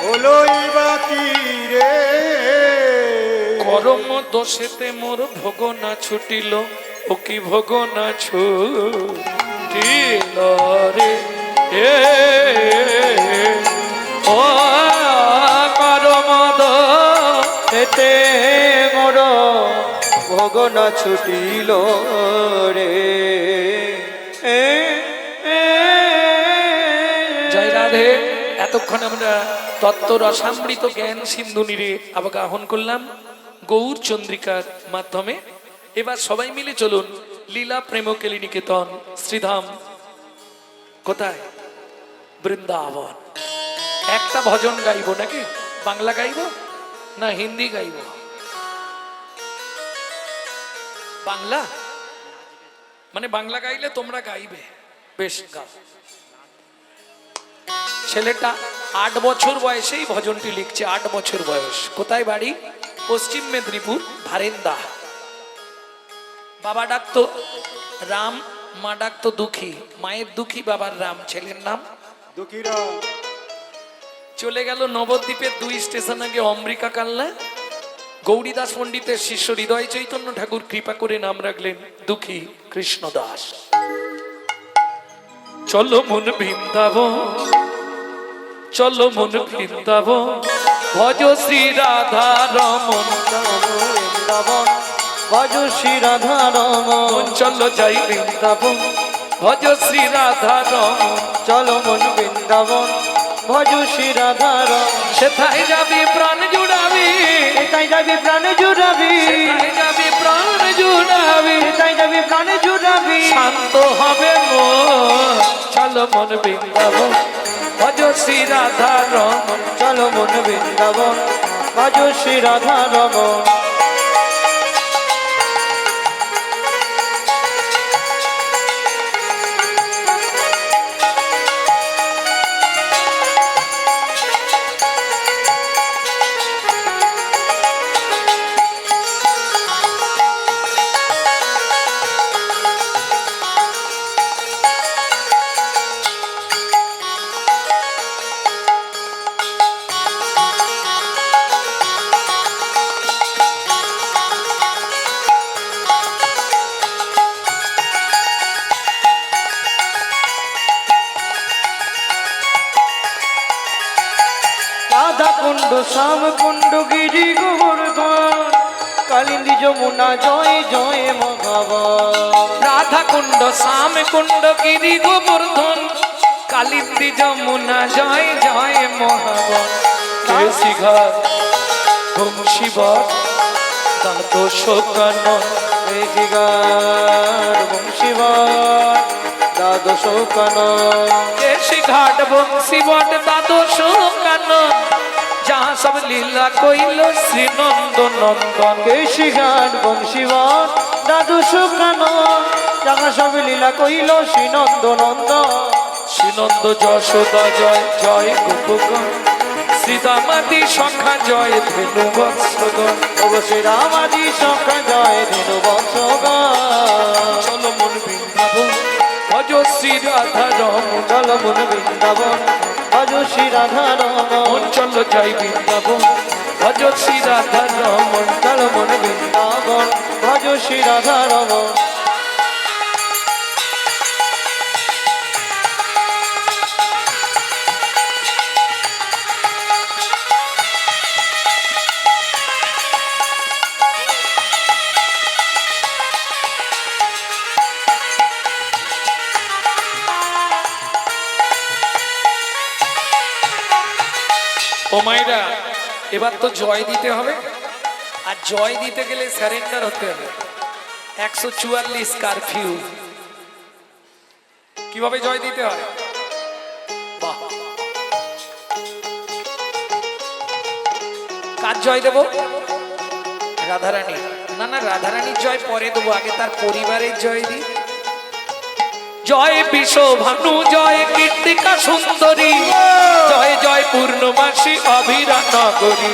হলোই বাকি রে। করম দোষেতে মোর ভোগ না ছুটিল। ও কি ভোগ না ছুটিল রে এ ও করম এতে মোর ভোগ না ছুটিল রে। জয় রাধে। এতক্ষণ আমরা তত্ত্ব রসামৃত জ্ঞান সিন্ধু নীরে আবাহন করলাম গৌর চন্দ্রিকার মাধ্যমে। এবার সবাই মিলে চলুন লীলা প্রেমকেলী নিকেতন শ্রীধাম। কোথায়? বৃন্দাবন। একটা ভজন গাইবো নাকি? বাংলা গাইবো না হিন্দি গাইবো? বাংলা, মানে বাংলা গাইলে তোমরা গাইবে, বেশ গাও। ছেলেটা 8 বছর বয়সেই ভজনটি লিখছে, 8 বছর বয়স। কোথায় বাড়ি? পশ্চিম মেদিনীপুর, ভারেন্দা। বাবা ডাকতো রাম, মা ডাকতো দুঃখী। মায়ের দুঃখী, বাবার রাম, ছেলের নাম দুঃখীরা চলে গেল নবদ্বীপের 2 স্টেশন আগে অমৃকা কাল্লা। গৌরীদাস পণ্ডিতের শিষ্য হৃদয় চৈতন্য ঠাকুর কৃপা করে নাম রাখলেন দুঃখী কৃষ্ণদাস। চলো মন বৃন্দাবন, চলো মন বৃন্দাবন, ভজ শ্রী রাধা রমন। বৃন্দাবন ভজ শ্রী রাধা রমন। চলো যাই বৃন্দাবন, ভজ শ্রী রাধা রমন। চলো মন বৃন্দাবন ভজ শ্রী রাধা রমন। সেথায় যাবি প্রাণ জুড়াবি, এটাই যাবি প্রাণ জুড়াবি, সেথায় যাবি প্রাণ জুড়াবি, এটাই যাবি প্রাণ জুড়াবি। শান্ত হবে মন। চলো মন বৃন্দাবন, ভজ শ্রী রাধা রমন। চলো মন বৃন্দাবন ভজ শ্রী রাধা রমন। রাধা কুণ্ড শ্যাম কুণ্ড গিরি গোবর্ধন, কালিন্দী যমুনা জয় জয় মহাবন। রাধা কুণ্ড, শ্যাম কুণ্ড, গিরি গোবর্ধন, কালিন্দী যমুনা জয় জয় মহাবন। কেশি ঘাট বংশীবট দ্বাদশ কানন। ঋষিগার বংশীবন দ্বাদশ কানন। কেশি ঘাট বংশীবট দ্বাদশ কানন, যাহা সব লীলা কইল শ্রী নন্দ নন্দন। কেশিঘাট বংশীবন দ্বাদশ কানন, যাহা সব লীলা কইল শ্রীনন্দ নন্দন। শ্রীনন্দ যশোদা জয় জয় গোপগণ, শ্রীদামাদি সখা জয় ধেনু বৎসগণ। অবশ্যই রামাদি সখা জয় ধেনু বৎসগণ। চলো মন বৃন্দাবন, ভজ শ্রী রাধা রমন। চলো মন বৃন্দাবন ভজ শ্রী রাধা রমন। চলো যাই বৃন্দাবন, ভজ শ্রী রাধা রমন। চলো মন বৃন্দাবন ভজ শ্রী রাধা রমন। ও মায়েরা, এবার তো জয় দিতে হবে, আর জয় দিতে গেলে স্যারেন্ডার হতে হবে। 144 কারফিউ। কিভাবে জয় দিতে হয়? বাহ, কার জয় দেব? রাধারানী। না না, রাধারানীর জয় পরে দেবো, আগে তার পরিবারের জয় দিই। জয় বিশ্বভানু, জয় কীর্তিকা সুন্দরী, জয় জয় পূর্ণমাসী অভিরা নগরী।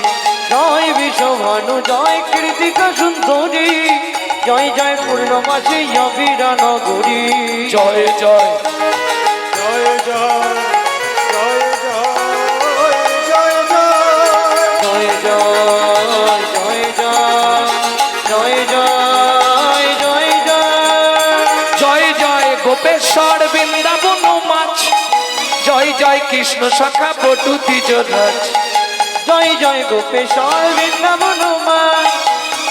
জয় বিশ্বভানু, জয় কীর্তিকা সুন্দরী, জয় জয় পূর্ণমাসী অবিরা নগরী। জয় জয় জয় জয় জয় জয় জয় জয় জয় জয় জয় জয় জয় জয় জয় জয় জয় জয় গোপেশ্বর বৃন্দাবন মাছ, জয় জয় কৃষ্ণ সখা বটু দ্বিজরাজ। জয় জয় গোপেশ্বর বৃন্দাবন মা,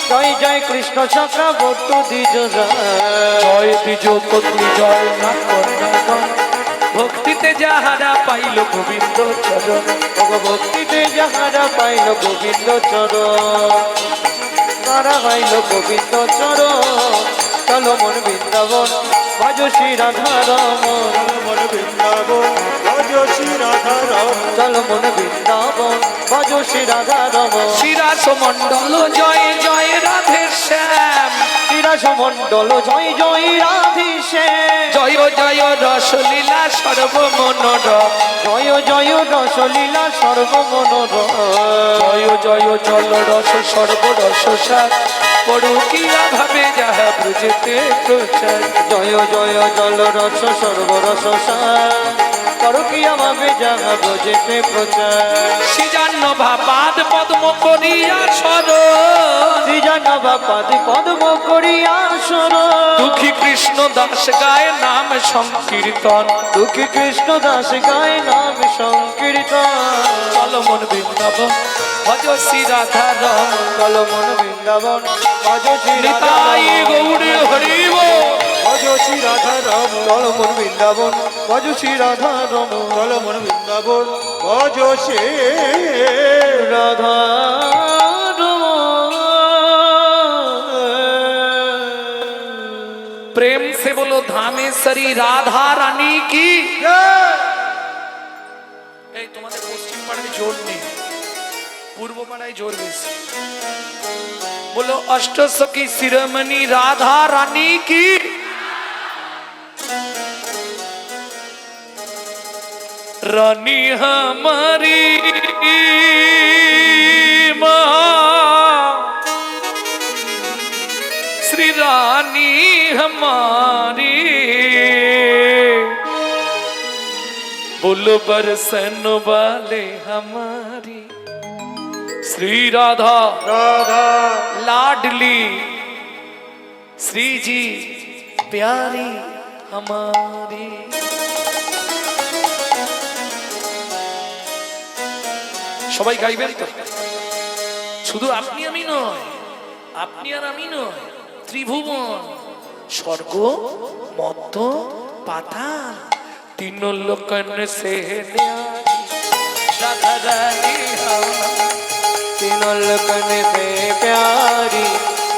জয় জয় কৃষ্ণ চক্রবর্তী দ্বিজরাজ। জয় দ্বিজ পত্নী জয় না কন্যাগণ, ভক্তিতে যাহারা পাইল গোবিন্দ চরণ। ভক্তিতে যাহারা পাইল গোবিন্দ চরণ, তারা পাইল গোবিন্দ চরণ। চলো মন বৃন্দাবন ভজ শ্রী রাধা রমন। মন বৃন্দাবন ভজ শ্রী রাধা রমন। চলো মন বৃন্দাবন ভজ শ্রী রাধা রমন। শিরাস মণ্ডল জয় জয় রাধে শ্যাম, শ্রীরাস মণ্ডল জয় জয় রাধেশ্যাম। জয় জয় রসলীলা সর্বমনোরম, জয় জয় রসলীলা সর্বমনোরম। জয় জয় জল রস সর্বরস সার, পড়ুকিয়া ভাবে যাহা ব্রজেতে প্রচার। জয় জয় জল রস সর্বরস সার, করকিয়া ভাবে যাহা ব্রজেতে প্রচার। শ্রীজান্ন ভাপাদ পদ্ম করিয়া সর, শ্রীজানবা পাদি পদ্ম করিয়া সর। দুঃখী কৃষ্ণ দাস গায় নাম সংকীর্তন। দুঃখী কৃষ্ণ দাস গায় নাম সংকীর্তন। চল মন বৃন্দাবন ভজ শ্রী রাধা রমন। চল মন বৃন্দাবন ভজ শ্রী রাধা নিতাই রমন। গৌড়ে হরিব, ভজ শ্রী রাধা রমন। চল মন বৃন্দাবন ভজ শ্রী রাধা রমন। চল মন বৃন্দাবন ভজ শ্রী রাধা प्रेम से बोलो धामेश्वरी राधा रानी की। এই তোমাদের পশ্চিম পাড়ায় জোর নেই, পূর্ব পাড়ায় জোর বেশি। बोलो अष्टसखी शिरोमणि राधा रानी की। रानी हमारी माँ, श्री रानी हमारी, बोलो बरसन वाले हमारी। श्री राधा राधा लाडली, श्री जी प्यारी हमारी। সবাই গাইবেন তো? শুধু আপনি আমি নয়, আপনি আর আমি নয়, ত্রিভুবন, স্বর্গ, মর্ত, পাতাল, तीन लोकन से न्यारी राधा रानी हमारी। तीनों लोकन से प्यारी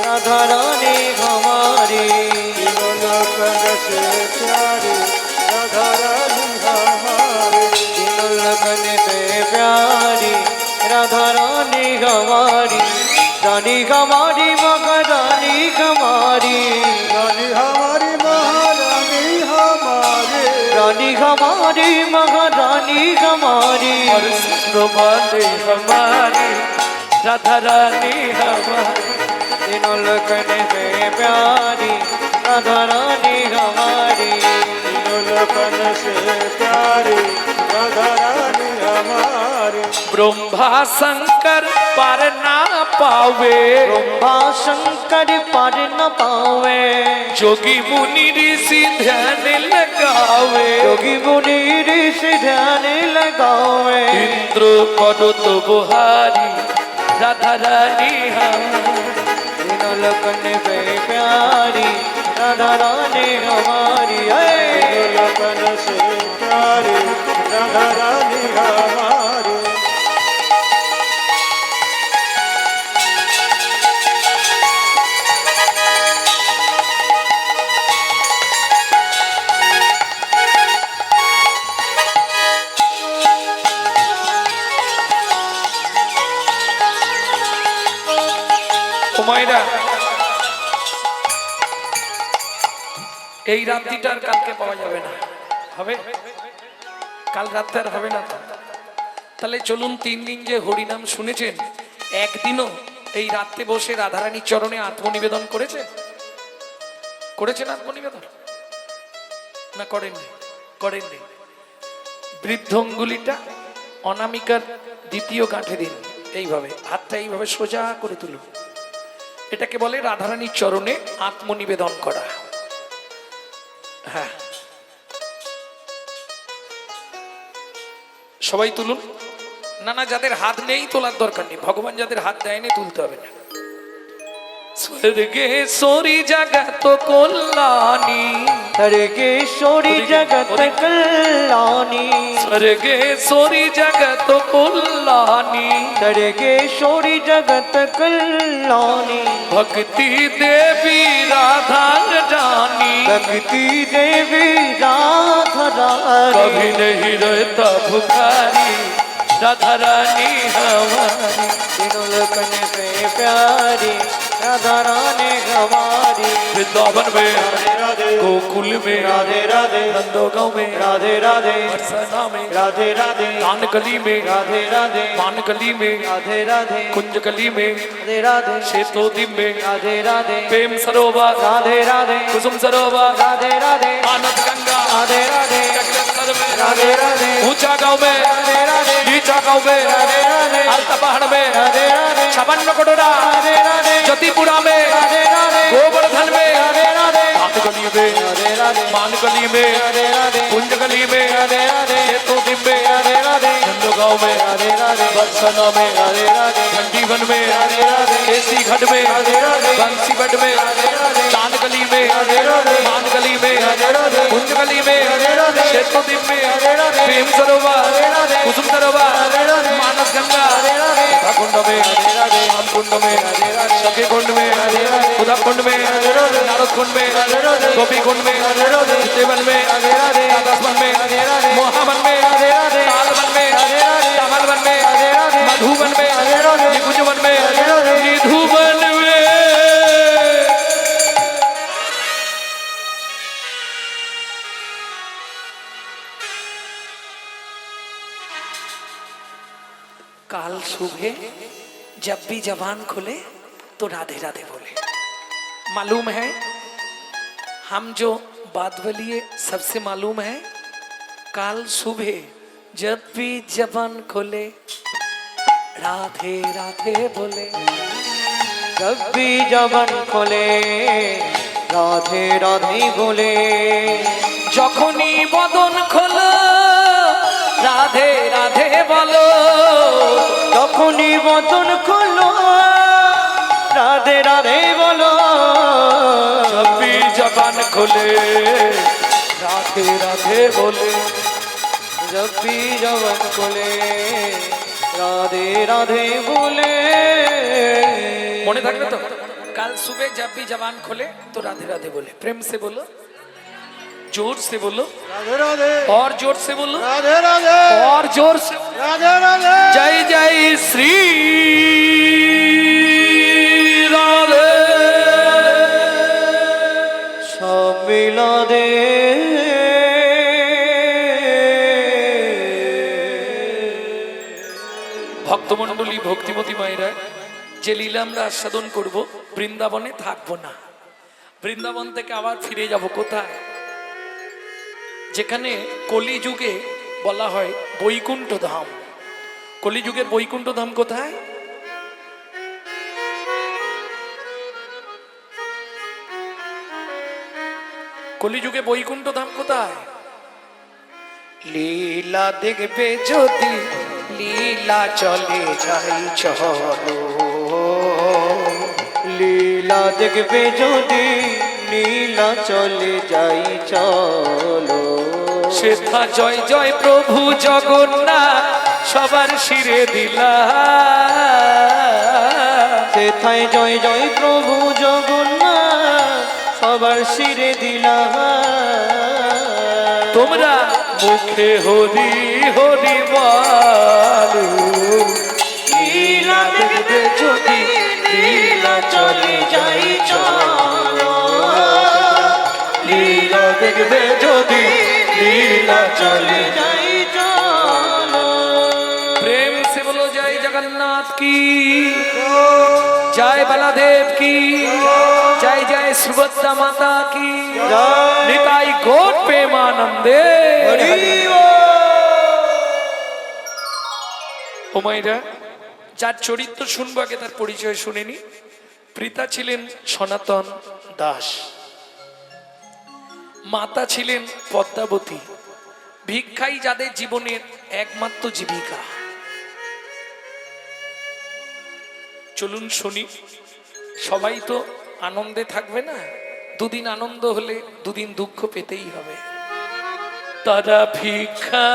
राधा रानी हमारी। तीनों लोकन से प्यारी राधा रानी हमारी। तीनों लोकन से प्यारी राधा रानी हमारी। रानी हमारी महारानी हमारी। रानी हमारी महारानी हमारी। रानी हमारी महारानी हमारी। और सुनो वाले हमारी राधा रानी हमारी। तीनों लोकन से प्यारी राधा रानी हमारी। तीनों लोकन से प्यारी राधा रानी हमारी। ब्रह्मा शंकर पार ना पावे, ब्रह्मा शंकर पार न पावे, जोगी मुनि ऋषि ध्यान लगावे, योगी मुनि ऋषि ध्यान लगावे। इंद्र पर्वत बुहारी राधा रानी हम, तीनों लोकन पे प्यारी राधा रानी हमारी है। लोकन से प्यारी राधा रानी हमारी। তোমায়রা এই রাত্রিটা আর কালকে পাওয়া যাবে না, হবে কাল রাত্রে আর হবে না তো। তাহলে চলুন 3 দিন যে হরিনাম শুনেছেন, একদিনও এই রাত্রে বসে রাধারানীর চরণে আত্মনিবেদন করেছেন? করেছেন আত্মনিবেদন না করেননি? করেননি। বৃদ্ধ অঙ্গুলিটা অনামিকার দ্বিতীয় গাঁঠে দিন, এইভাবে হাতটা এইভাবে সোজা করে তুলুন। এটাকে বলে রাধারানীর চরণে আত্মনিবেদন করা। হ্যাঁ, সবাই তুলুন। না না, যাদের হাত নেই তোলার দরকার নেই, ভগবান যাদের হাত দেয়নি তুলতে হবে না। স্বর্গেশ্বরী জগত কল্যাণী, सर्गेश्वरी जगत कल्याणी, स्वर्गेश्वरी जगत कल्याणी, सर्गेश्वरी जगत कल्याणी, भक्ति देवी राधा रानी, भक्ति देवी राधा रानी, कभी नहीं रहता भुखारी राधा रानी हमारी। तीनों लोकन पे प्यारी राधा रानी हमारी। वृंदावन में, राधे राधे गोकुल में, राधे राधे नंदोगांव में, राधे राधे बरसाना में, राधे राधे कानकली में, राधे राधे मानकली में, राधे राधे कुंजकली में, राधे राधे शेतोदी में, राधे राधे प्रेम सरोवर, राधे राधे कुसुम सरोवर, राधे राधे आनंद गंगा, राधे राधे जगलेश्वर में, राधे राधे ऊंचा गांव में, राधे राधे नीचा गांव में, राधे राधे अलता पहाड़ में, राधे राधे छपन्न कोटरा, राधे राधे ज्योतिपुरा में, राधे राधे गोवर्धन में, राधे राधे कानकली में, राधे राधे मानकली में, राधे राधे कुंजकली में, राधे राधे शेतोदी में, राधे राधे नंदोगांव में, राधे राधे बरसाना में, राधे राधे घंटीवन में, राधे राधे केसी घाट में, राधे राधे बंसीगढ़ में, राधे राधे चांदगली में, राधे राधे मानगली में, राधे राधे कुंजगली में, राधे राधे शेतोदीप में, राधे राधे प्रेम सरोवर, राधे राधे कुसुम सरोवर, राधे राधे मानस गंगा, राधे राधे कुंड में, राधे राधे राम कुंड में, राधे राधे सखी कुंड में, राधे राधे उधर कुंड में, राधे राधे नारद कुंड में, राधे राधे गोपी कुंड में, राधे राधे देवन में, राधे राधे राधावन में, राधे राधे मोहावन में, राधे राधे तालवन में, राधे राधे कमलवन में, राधे राधे मधुवन में, राधे राधे निकुंजवन में, राधे राधे निधुवन में। काल सुबह जब भी जबान खुले तो राधे राधे बोले। मालूम है हम जो बात बोलिए सबसे मालूम है, काल सुबह जब भी जबान खोले राधे राधे बोले। जब भी जबन खोले राधे राधे बोले, যখনই বদন খোলো রাধে রাধে বলো, তখনই বদন খোলো রাধে রাধে বলো। जब भी जबान खोले राधे राधे बोले। जब भी जबन खोले राधे राधे बोले। মনে থাকবে তো, কাল सुबह जब भी जबान खोले तो राधे राधे बोले। प्रेम से बोलो, जोर से बोलो, राधे राधे और जोर से बोलो, राधे राधे और जोर से। राधे राधे जय जय श्री राधे। सब मिला दे ভক্তমণ্ডলী ভক্তিমতী মায়েরা, যে লীলা আমরা আস্বাদন করব, বৃন্দাবনে থাকবো না। বৃন্দাবন থেকে আবার ফিরে যাব কোথায়? যেখানে কলিযুগে বলা হয় বৈকুণ্ঠ ধাম। কলিযুগের বৈকুণ্ঠ ধাম কোথায়? কলিযুগে বৈকুণ্ঠ ধাম কোথায়? লীলা দেখবে যদি লীলা চলে যাই চলো, লীলা দেখবে যদি নীলা চলে যাই চলো। সেথা জয় জয় প্রভু জগন্নাথ সবার শিরে দিলা, সেথায় জয় জয় প্রভু জগন্নাথ সবার শিরে দিলা। তোমরা মুখে হরি হরি বলো, লীলা দেখবে যদি লীলা চলে যাই চলো, লীলা দেখবে যদি লীলা চলে যাই চলো। प्रेम से बोलो जय जगन्नाथ की, जय बलदेव की, जय जय सुभद्रा माता की, निताई गौर प्रेमानंदे। ও মাইরা, যার চরিত্র শুনবো আগে তার পরিচয় শুনেনি। পিতা ছিলেন সনাতন দাস, মাতা ছিলেন পদ্মাবতী। ভিক্ষাই যাদের জীবনের একমাত্র জীবিকা। চলুন শুনি। সবাই তো আনন্দে থাকবে না, দুদিন আনন্দ হলে দুদিন দুঃখ পেতেই হবে। তারা ভিক্ষা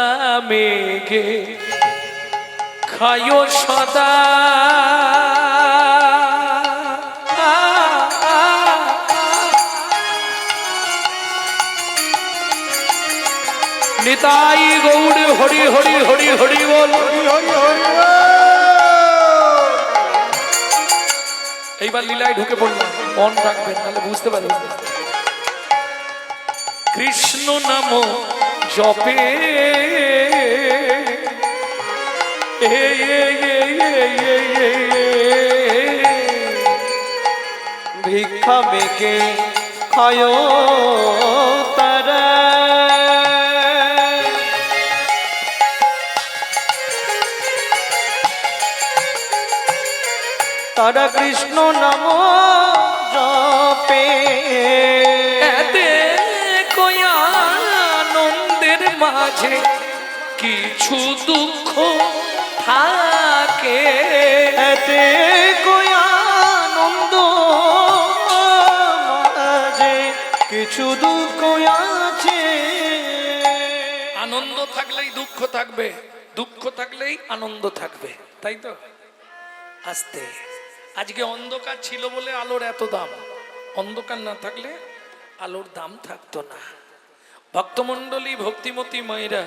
মেঘে খায়ো সদা, নিতাই গৌড় হরি হরি হরি হরি বল। হরি হরি হরি বল। এইবার লীলায় ঢুকে পড়লাম, মন রাখবেন তাহলে বুঝতে পারবেন। কৃষ্ণ নাম জপে ভিক্ষা মেঘে খায় তারা, তারা কৃষ্ণ নাম জপে। এতে কয়া আনন্দের মাঝে কিছু দুঃখ থাকে, এতে কই আনন্দ মাঝে কিছু দুঃখ আছে। আনন্দ থাকলেই দুঃখ থাকবে, দুঃখ থাকলেই আনন্দ থাকবে, তাই তো? আস্তে, আজকে অন্ধকার ছিল বলে আলোর এত দাম, অন্ধকার না থাকলে আলোর দাম থাকতো না। ভক্তমণ্ডলী, ভক্তিমতী মায়েরা,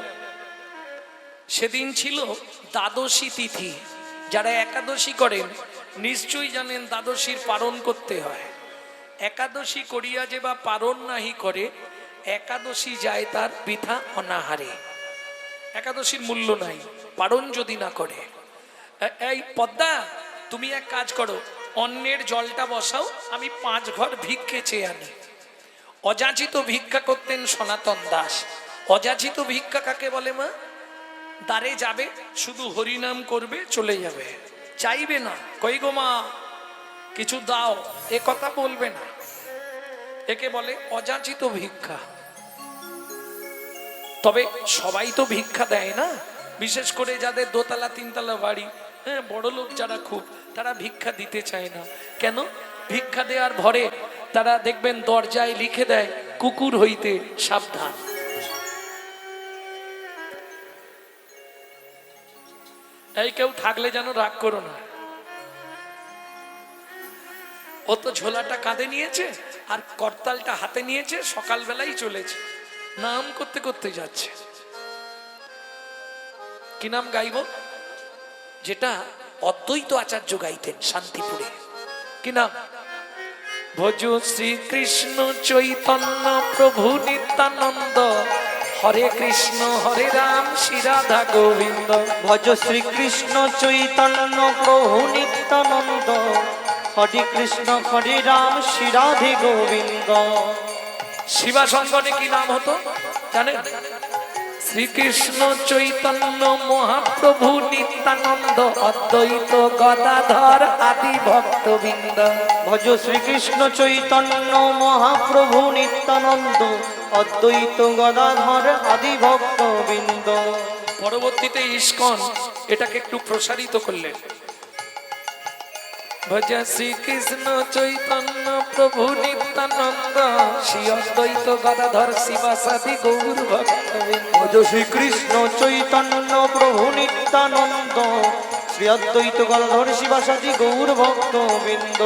সেদিন ছিল দ্বাদশী তিথি। যারা একাদশী করেন নিশ্চয়ই জানেন দ্বাদশীর পালন করতে হয়। একাদশী করিয়া যে বা পালন নাহি করে, একাদশী যায় তার বৃথা অনাহারে। একাদশীর মূল্য নাই পালন যদি না করে। এই পদ্মা, তুমি এক কাজ করো, অন্যের জলটা বসাও, আমি 5 ঘর ভিক্ষে চেয়ে আনি। অযাচিত ভিক্ষা করতেন সনাতন দাস। অযাচিত ভিক্ষা কাকে বলে মা? দ্বারে যাবে, শুধু হরিনাম করবে, চলে যাবে, চাইবে না, কই গো মা কিছু দাও, এ কথা বলবে না। একে বলে অযাচিত ভিক্ষা। তবে সবাই তো ভিক্ষা দেয় না, বিশেষ করে যাদের দোতলা তিনতলা বাড়ি, হ্যাঁ, বড় লোক যারা খুব, তারা ভিক্ষা দিতে চায় না। কেন? ভিক্ষা দেওয়ার ভরে তারা দেখবেন দরজায় লিখে দেয়, কুকুর হইতে সাবধান। এই কেউ থাকলে যেন রাগ করো না। ও তো ঝোলাটা কাঁধে নিয়েছে আর করতালটা হাতে নিয়েছে, সকালবেলাই চলেছে, নাম করতে করতে যাচ্ছে। কি নাম গাইব? যেটা অদ্বৈত আচার্য গাইতেন শান্তিপুরে। কি নাম? ভজ শ্রীকৃষ্ণ চৈতন্য প্রভু নিত্যানন্দ, হরে কৃষ্ণ হরে রাম শ্রী রাধা গোবিন্দ। ভজ শ্রীকৃষ্ণ চৈতন্য প্রভু নিত্যানন্দ, হরে কৃষ্ণ হরে রাম শ্রী রাধে গোবিন্দ। শিবা সঙ্গনে কি নাম হতো জানেন? শ্রীকৃষ্ণ চৈতন্য মহাপ্রভু নিত্যানন্দ অদ্বৈত গদাধর আদি ভক্তবৃন্দ। ভজ শ্রীকৃষ্ণ চৈতন্য মহাপ্রভু নিত্যানন্দ অদ্বৈত গদাধর আদি ভক্তবৃন্দ। পরবর্তীতে ইস্কন এটাকে একটু প্রসারিত করলেন। ভজ শ্রীকৃষ্ণ চৈতন্য প্রভু নিত্যানন্দ শ্রী অদ্বৈত গদাধর শিবাসাদি গৌর ভক্তবৃন্দ। ভজ শ্রীকৃষ্ণ চৈতন্য প্রভু নিত্যানন্দ শ্রী অদ্বৈত গদাধর শিবাসাদি গৌর ভক্তবৃন্দ।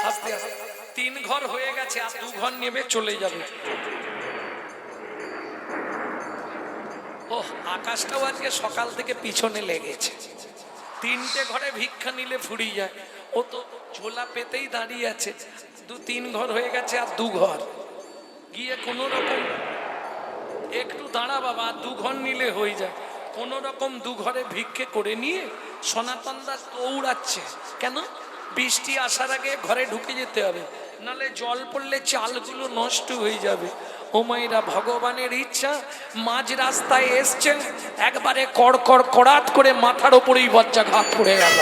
আস্তে আস্তে 3 ঘর হয়ে গেছে, আর 2 ঘর নেবে চলে যাবে। ওহ, আকাশটাও আজকে সকাল থেকে পিছনে লেগেছে। 3টে ঘরে ভিক্ষা নিলে ফুরিয়ে যায়। ও তো ঝোলা পেতেই দাঁড়িয়ে আছে। 2-3 ঘর হয়ে গেছে, আর 2 ঘর গিয়ে কোনো রকম একটু দাঁড়া বাবা, 2 ঘর নিলে হয়ে যায়। কোনো রকম 2 ঘরে ভিক্ষে করে নিয়ে সনাতন দাস দৌড়াচ্ছে। কেন? বৃষ্টি আসার আগে ঘরে ঢুকে যেতে হবে, নালে জল পড়লে চালগুলো নষ্ট হয়ে যাবে। ও মাইরা, ভগবানের ইচ্ছা, মাঝ রাস্তায় এসছেন, একবারে কড়কড় কড়াত করে মাথার ওপরেই বজ্রাঘাত পড়ে গেল।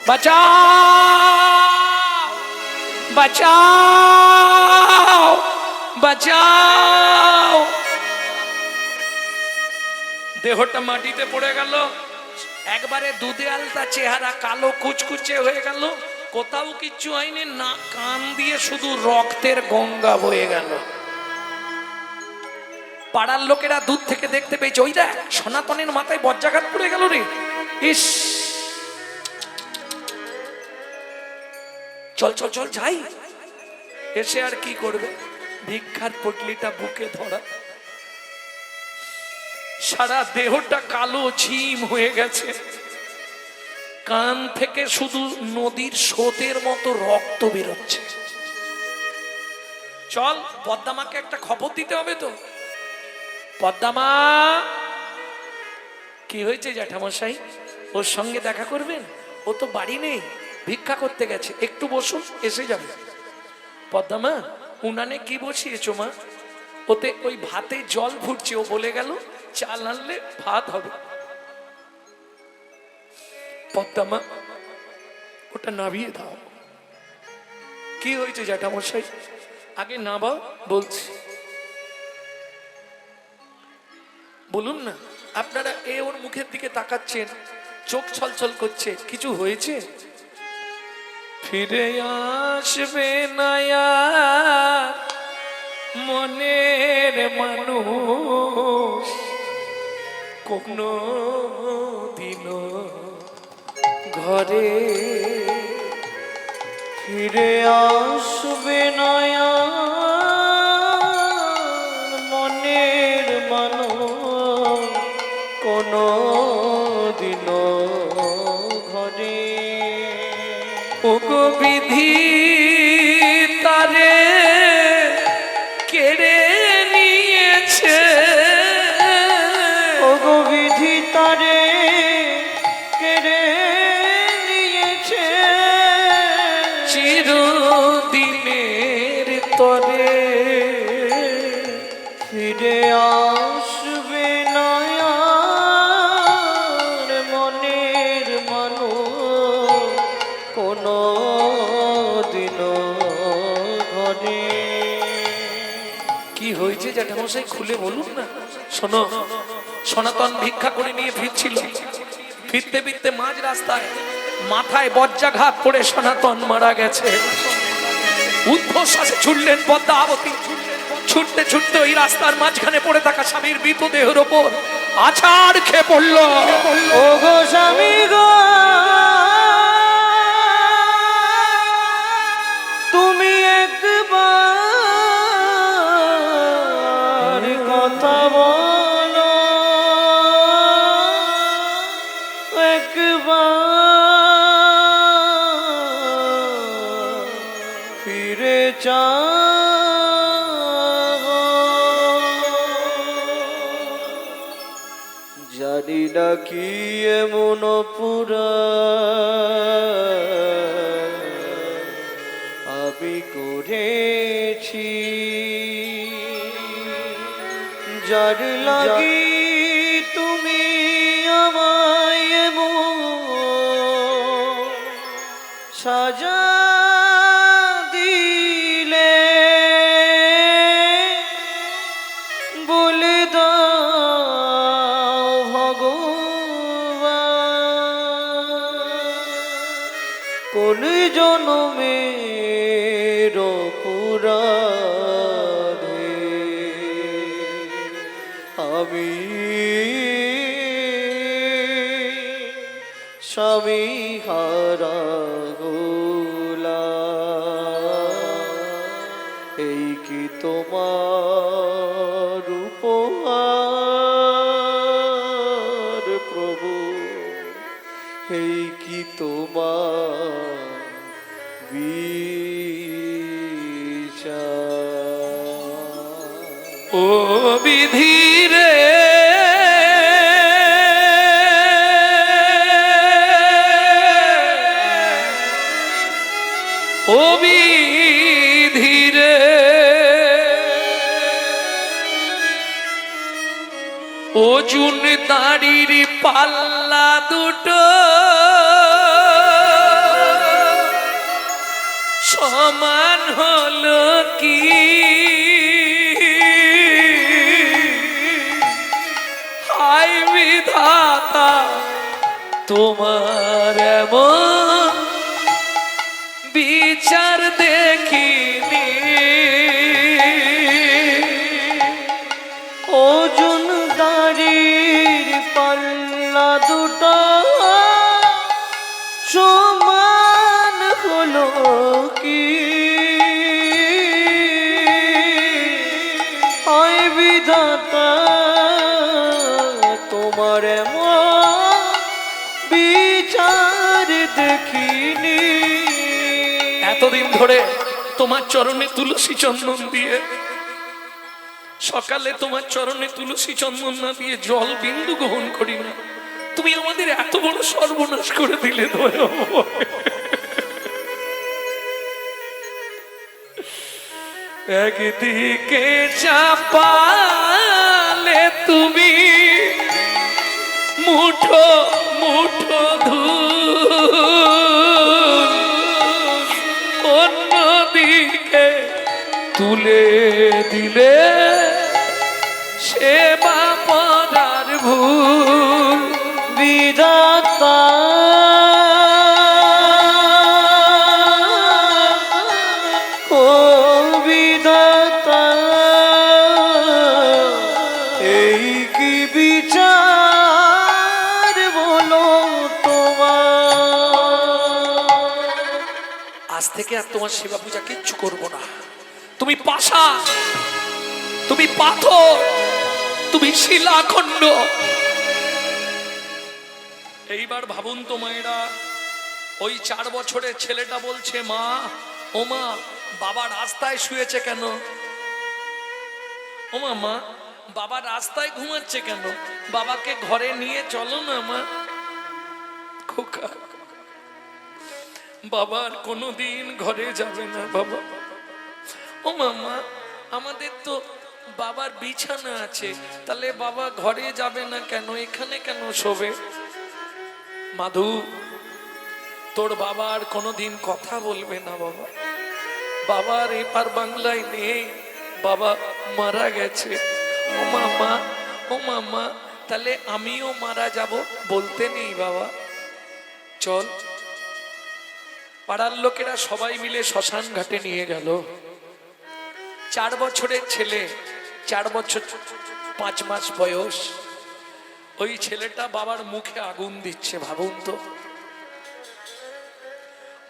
বাঁচাও বাঁচাও বাঁচাও! দেহটা মাটিতে পড়ে গেল। একবারে দুধে আলতা চেহারা, কালো কুচকুচে হয়ে গেল। কোথাও কিচ্ছু হয়নি, না কান দিয়ে শুধু রক্তের গঙ্গা বয়ে গেল। পাড়ার লোকেরা দূর থেকে দেখতে পেয়েছে, ওই দেখ সনাতনের মাথায় বজ্রাঘাত পড়ে গেল রে। ইস, চল চল চল যাই। এসে আর কি করবে, ভিক্ষার পটলিটা বুকে ধরা, সারা দেহটা কালো ঝিম হয়ে গেছে, কান থেকে শুধু নদীর স্রোতের মতো রক্ত বেরোচ্ছে। চল পদ্মামাকে একটা খবর দিতে হবে তো। পদ্মামা, কি হয়েছে জ্যাঠামশাই? ওর সঙ্গে দেখা করবেন? ও তো বাড়ি নেই, ভিক্ষা করতে গেছে, একটু বসুন, এসে যাবে। পদ্মামা, উনানে কি বসিয়েছো মা? ওতে ওই ভাতে জল ফুটছে, ও বলে গেল চাল আনলে ভাত হবে। পদ্মামা, ওটা নাবিয়ে দাও। কি হয়েছে জ্যাঠামশাই? আগে নাবাও, বলছি। বলুন না। আপনারা এ ওর মুখের দিকে তাকাচ্ছেন, চোখ ছলছল করছে, কিছু হয়েছে? ফিরে আসবে না আর মনের মানুষ কোনো দিনও ঘরে, ফিরে আসবে না আর মনের মানুষ কোনো দিনও ঘরে। ওগো বিধি তারে কেড়ে নিয়েছে, ওগো বিধি তারে কেড়ে নিয়েছে, চিরদিনের তরে ফিরে আসবে না আর মনের মানুষ কোনো দিনও ঘরে। কি হয়েছে জ্যাঠামশাই, খুলে বলুন না। শোনো, সনাতন ভিক্ষা করে নিয়ে ফিরছিল, ফিরতে ফিরতে মাঝ রাস্তায় মাথায় বজ্রাঘাত পড়ে সনাতন মারা গেছে। উদ্ধশ্বাসে ছুটলেন পদ্মাবতী, ছুটতে ছুটতে ওই রাস্তার মাঝখানে পড়ে থাকা স্বামীর মৃতদেহের ওপর আছাড় খেয়ে পড়ল। ও গো স্বামী গো, তুমি একবার কথা বলো, একবার ফিরে যাও। জানি না কি এমন পুরা আমি করেছি, যার লাগি তুমি আমায় এমন সাজা দিলে, বলে দাও ভগবান কোন জনমের অপরাধে আমি স্বামী হারা হলাম। এই কি তোমার উপহার প্রভু, এই কি তোমার বিচার। ও বিধি রে ও বিধি রে অর্জুন দাড়ির পাল্লা দুটো সমান হলো কি? হায় বিধাতা তোমার এমন বিচার দেখিনি। ওজন দাড়ির পাল্লা দুটো সমান হলো কি? হয় বিধাতা তোমার এমন বিচার দেখিনি। এতদিন ধরে তোমার চরণে তুলসী চন্দন দিয়ে, সকালে তোমার চরণে তুলসী চন্দন না দিয়ে জল বিন্দু গ্রহণ করি না, তুমি আমাদের এত বড় সর্বনাশ করে দিলে। একদিকে চাপালে তুমি মুঠো মুঠো ধূল, অন্যদিকে তুলে দিলে সেবা পরার ভুল। বিধাতা ও বিধাতা এই কি বিচার বলো তোমার। আজ থেকে আর তোমার সেবা পূজা কিচ্ছু করবো না। তুমি পাষা, তুমি পাথর, তুমি শিলাখণ্ড। এইবার ভাবুন তো মায়েরা, ওই 4 বছরের ছেলেটা বলছে, মা ও মা বাবা রাস্তায় শুয়েছে কেন? ও মা বাবা রাস্তায় ঘুমাচ্ছে কেন? বাবাকে ঘরে নিয়ে চলো না মা। খোকা বাবার কোনোদিন ঘরে যাবে না বাবা। ও মামা আমাদের তো বাবার বিছানা আছে, তাহলে বাবা ঘরে যাবে না কেন? এখানে কেন শোবে? মাধু তোর বাবার কোনোদিন কথা বলবে না বাবা। বাবার এপার বাংলায় নেই, বাবা মারা গেছে। ও মামা ও মামা তাহলে আমিও মারা যাব বলতে নেই বাবা। চল। পাড়ার লোকেরা সবাই মিলে শ্মশান ঘাটে নিয়ে গেল। 4 বছরের ছেলে, 4 বছর 5 মাস বয়স। ওই ছেলেটা বাবার মুখে আগুন দিচ্ছে, ভাবুন তো।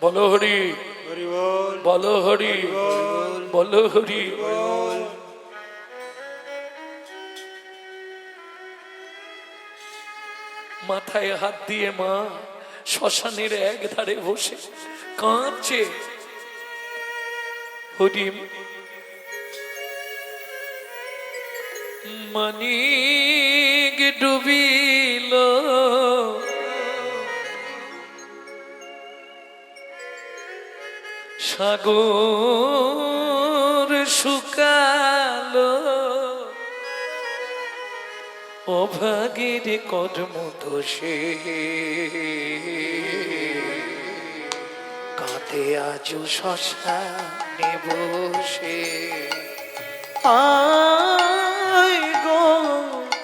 বলো হরি হরি বল, বলো হরি বলো হরি। মাথায় হাত দিয়ে মা শ্মশানের এক ধারে বসে কাঁদছে। হরিম মানিক ডুবিল, সাগর শুকালো, অভাগের কর্ম দোষে কাঁদে আজ শ্মশানে বসে। আয় গো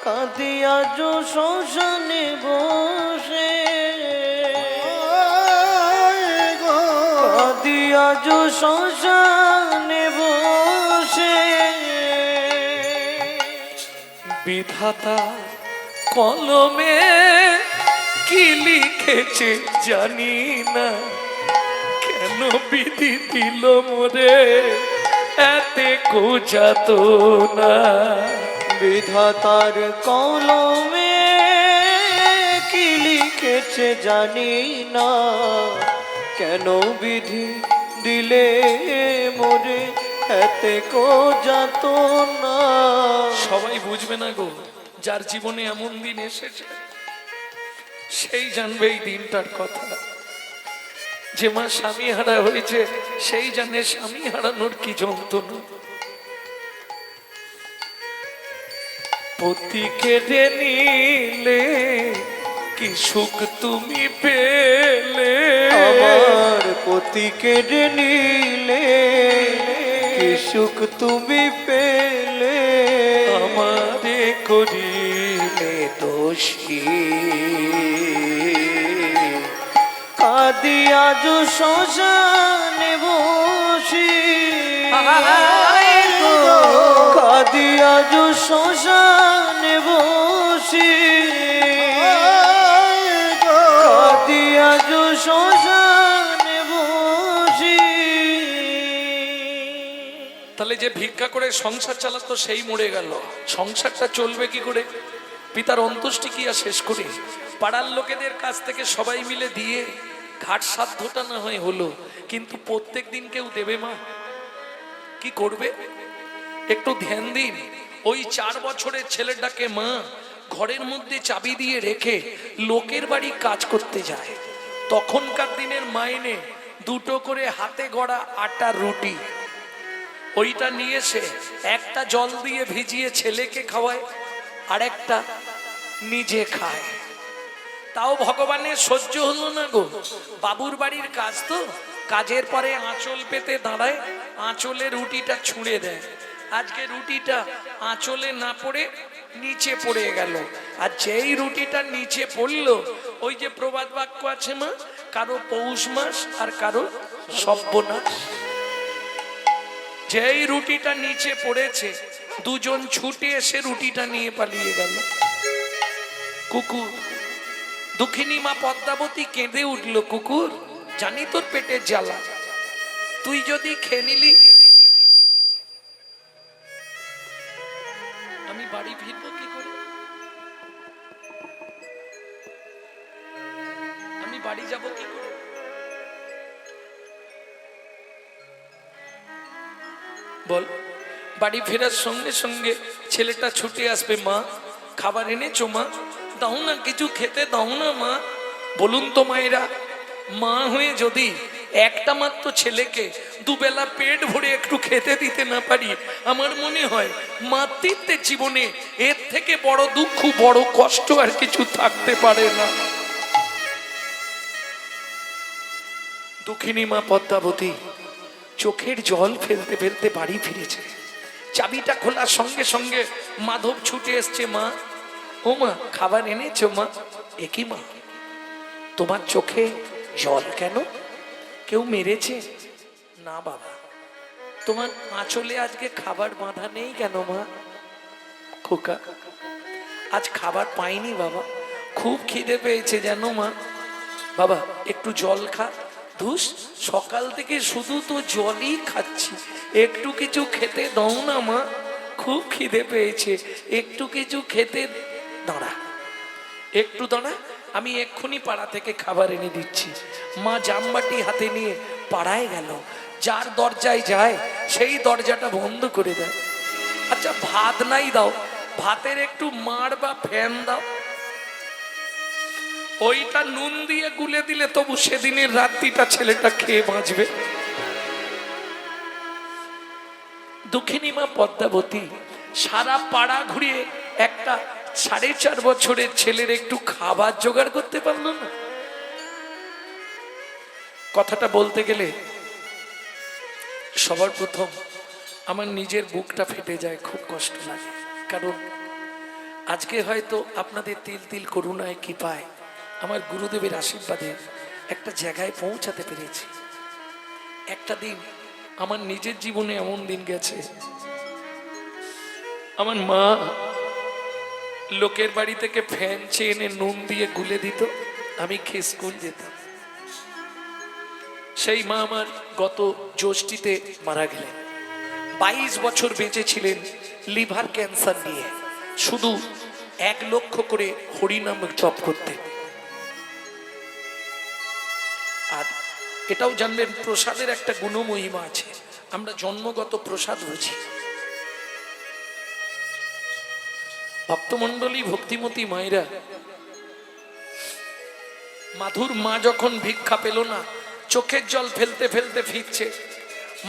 কাঁদি আজ শ্মশানে বসে, কাঁদি আজ শ্মশানে বসে। বিধাতা কলমে কি লিখেছে জানি না, কেন বিধি দিল মোরে এতে কোজাত না। বিধাতার কলমে কি লিখেছে জানি না, কেন বিধি দিলে মোরে এতে কোজাত না। সবাই বুঝবে না গো, যার জীবনে এমন দিন এসেছে সেই জানবে এই দিনটার কথা। যে মা স্বামী হারা হয়েছে সেই জানে স্বামী হারানোর কি যন্ত্রণা। পতি কেড়ে নিলে কি সুখ তুমি পেলে, আমার পতি কেড়ে নিলে কি সুখ তুমি পেলে। আমারে করিলে দোষী কাঁদি আজ শ্মশানে বসি, কাঁদি আজ শ্মশানে বসি, কাঁদি আজ শ্মশানে বসি। তাহলে যে ভিক্ষা করে সংসার চালাতো সেই মরে গেল, সংসারটা চলবে কি করে? পিতার অন্ত্যেষ্টি ক্রিয়া শেষ করে পাড়ার লোকেদের কাছ থেকে সবাই মিলে দিয়ে ঘাট সাধ্যটা না হয় হলো, কিন্তু প্রত্যেক দিন কেউ দেবে মা? কি করবে? একটু ধ্যান দিন। ওই 4 বছরের ছেলেটাকে মা ঘরের মধ্যে চাবি দিয়ে রেখে লোকের বাড়ি কাজ করতে যায়। তখনকার দিনের মাইনে 2টো করে হাতে গড়া আটার রুটি, ওইটা নিয়ে এসে একটা জল দিয়ে ভিজিয়ে ছেলেকে খাওয়ায় আর একটা নিজে খায়। তাও ভগবানের সহ্য হলো না গো, বাবুর বাড়ির কাজ তো, কাজের পরে আঁচল পেতে দাঁড়ায়, আঁচলে রুটিটা ছুঁড়ে দেয়। আজকে রুটিটা আঁচলে না পড়ে নিচে পড়ে গেল, আর যেই রুটিটা নিচে পড়লো, ওই যে প্রবাদ বাক্য আছে মা, কারো পৌষ মাস আর কারো সর্বনাশ। যেই রুটিটা নিচে পড়েছে দুজন ছুটে এসে রুটিটা নিয়ে পালিয়ে গেল। কুকুর, দুঃখিনী মা পদ্মাবতী কেঁদে উঠল, কুকুর জানি তোর পেটের জ্বালা, তুই যদি খেয়ে নিলি আমি বাড়ি ফিরবো কি করে? আমি বাড়ি যাব কি করে? বল। বাড়ি ফেরার সঙ্গে সঙ্গে ছেলেটা ছুটে আসবে, মা খাবার এনেছো মা, দাও না কিছু খেতে দাও না মা। বলুন তো মায়েরা, মা হয়ে যদি একটা মাত্র ছেলেকে দুবেলা পেট ভরে একটু খেতে দিতে না পারি, আমার মনে হয় মাতৃত্বের জীবনে এর থেকে বড় দুঃখ, বড় কষ্ট আর কিছু থাকতে পারে না। দুঃখিনী মা পদ্মাবতী চোখের জল ফেলতে ফেলতে বাড়ি ফিরেছে। চাবিটা খোলার সঙ্গে সঙ্গে মাধব ছুটে এসছে, মা ও মা খাবার এনেছো মা? একই মা, তোমার চোখে জল কেন? কেউ মেরেছে? না বাবা। তোমার আঁচলে আজকে খাবার বাঁধা নেই কেন মা? খোকা আজ খাবার পাইনি বাবা, খুব খিদে পেয়েছে জানো মা। বাবা একটু জল খা। ধুস, সকাল থেকে শুধু তো জলই খাচ্ছি, একটু কিছু খেতে দাও না মা, খুব খিদে পেয়েছে, একটু কিছু খেতে। দাঁড়া একটু দাঁড়া, আমি এক্ষুনি পাড়া থেকে খাবার এনে দিচ্ছি। মা জামবাটি হাতে নিয়ে পাড়ায় গেল, যার দরজায় যায় সেই দরজাটা বন্ধ করে দেয়। আচ্ছা ভাত নাই দাও, ভাতের একটু মাড় বা ফ্যান দাও, ওইটা নুন দিয়ে গুলে দিলে তবু সেদিনের রাত্রিটা ছেলেটা খেয়ে বাঁচবে। দক্ষিণী মা পদ্মাবতী সারা পাড়া ঘুরিয়ে একটা 4.5 বছরের ছেলের একটু খাবার জোগাড় করতে পারলো না? কথাটা বলতে গেলে সবার প্রথম আমার নিজের বুকটা ফেটে যায়, খুব কষ্ট লাগে। কারণ আজকে হয়তো আপনাদের তিল তিল করুণায় কি পায় আমার গুরুদেবের আশীর্বাদে একটা জায়গায় পৌঁছাতে পেরেছি। একটা দিন আমার নিজের জীবনে এমন দিন গেছে, আমার মা লোকের বাড়ি থেকে ফ্যান চেয়ে এনে নুন দিয়ে গুলে দিত, আমি খেয়ে স্কুল যেতাম। সেই মা আমার গত জ্যৈষ্ঠীতে মারা গেলেন। 22 বছর বেঁচে ছিলেন লিভার ক্যান্সার নিয়ে, শুধু 1 লক্ষ করে হরিনাম জপ করতে। আর এটাও জানবেন প্রসাদের একটা গুণমহিমা আছে, আমরা জন্মগত প্রসাদ বুঝি। ভক্তমণ্ডলী, ভক্তিমতী মায়েরা, মাধুর মা যখন ভিক্ষা পেল না, চোখের জল ফেলতে ফেলতে ফিরছে,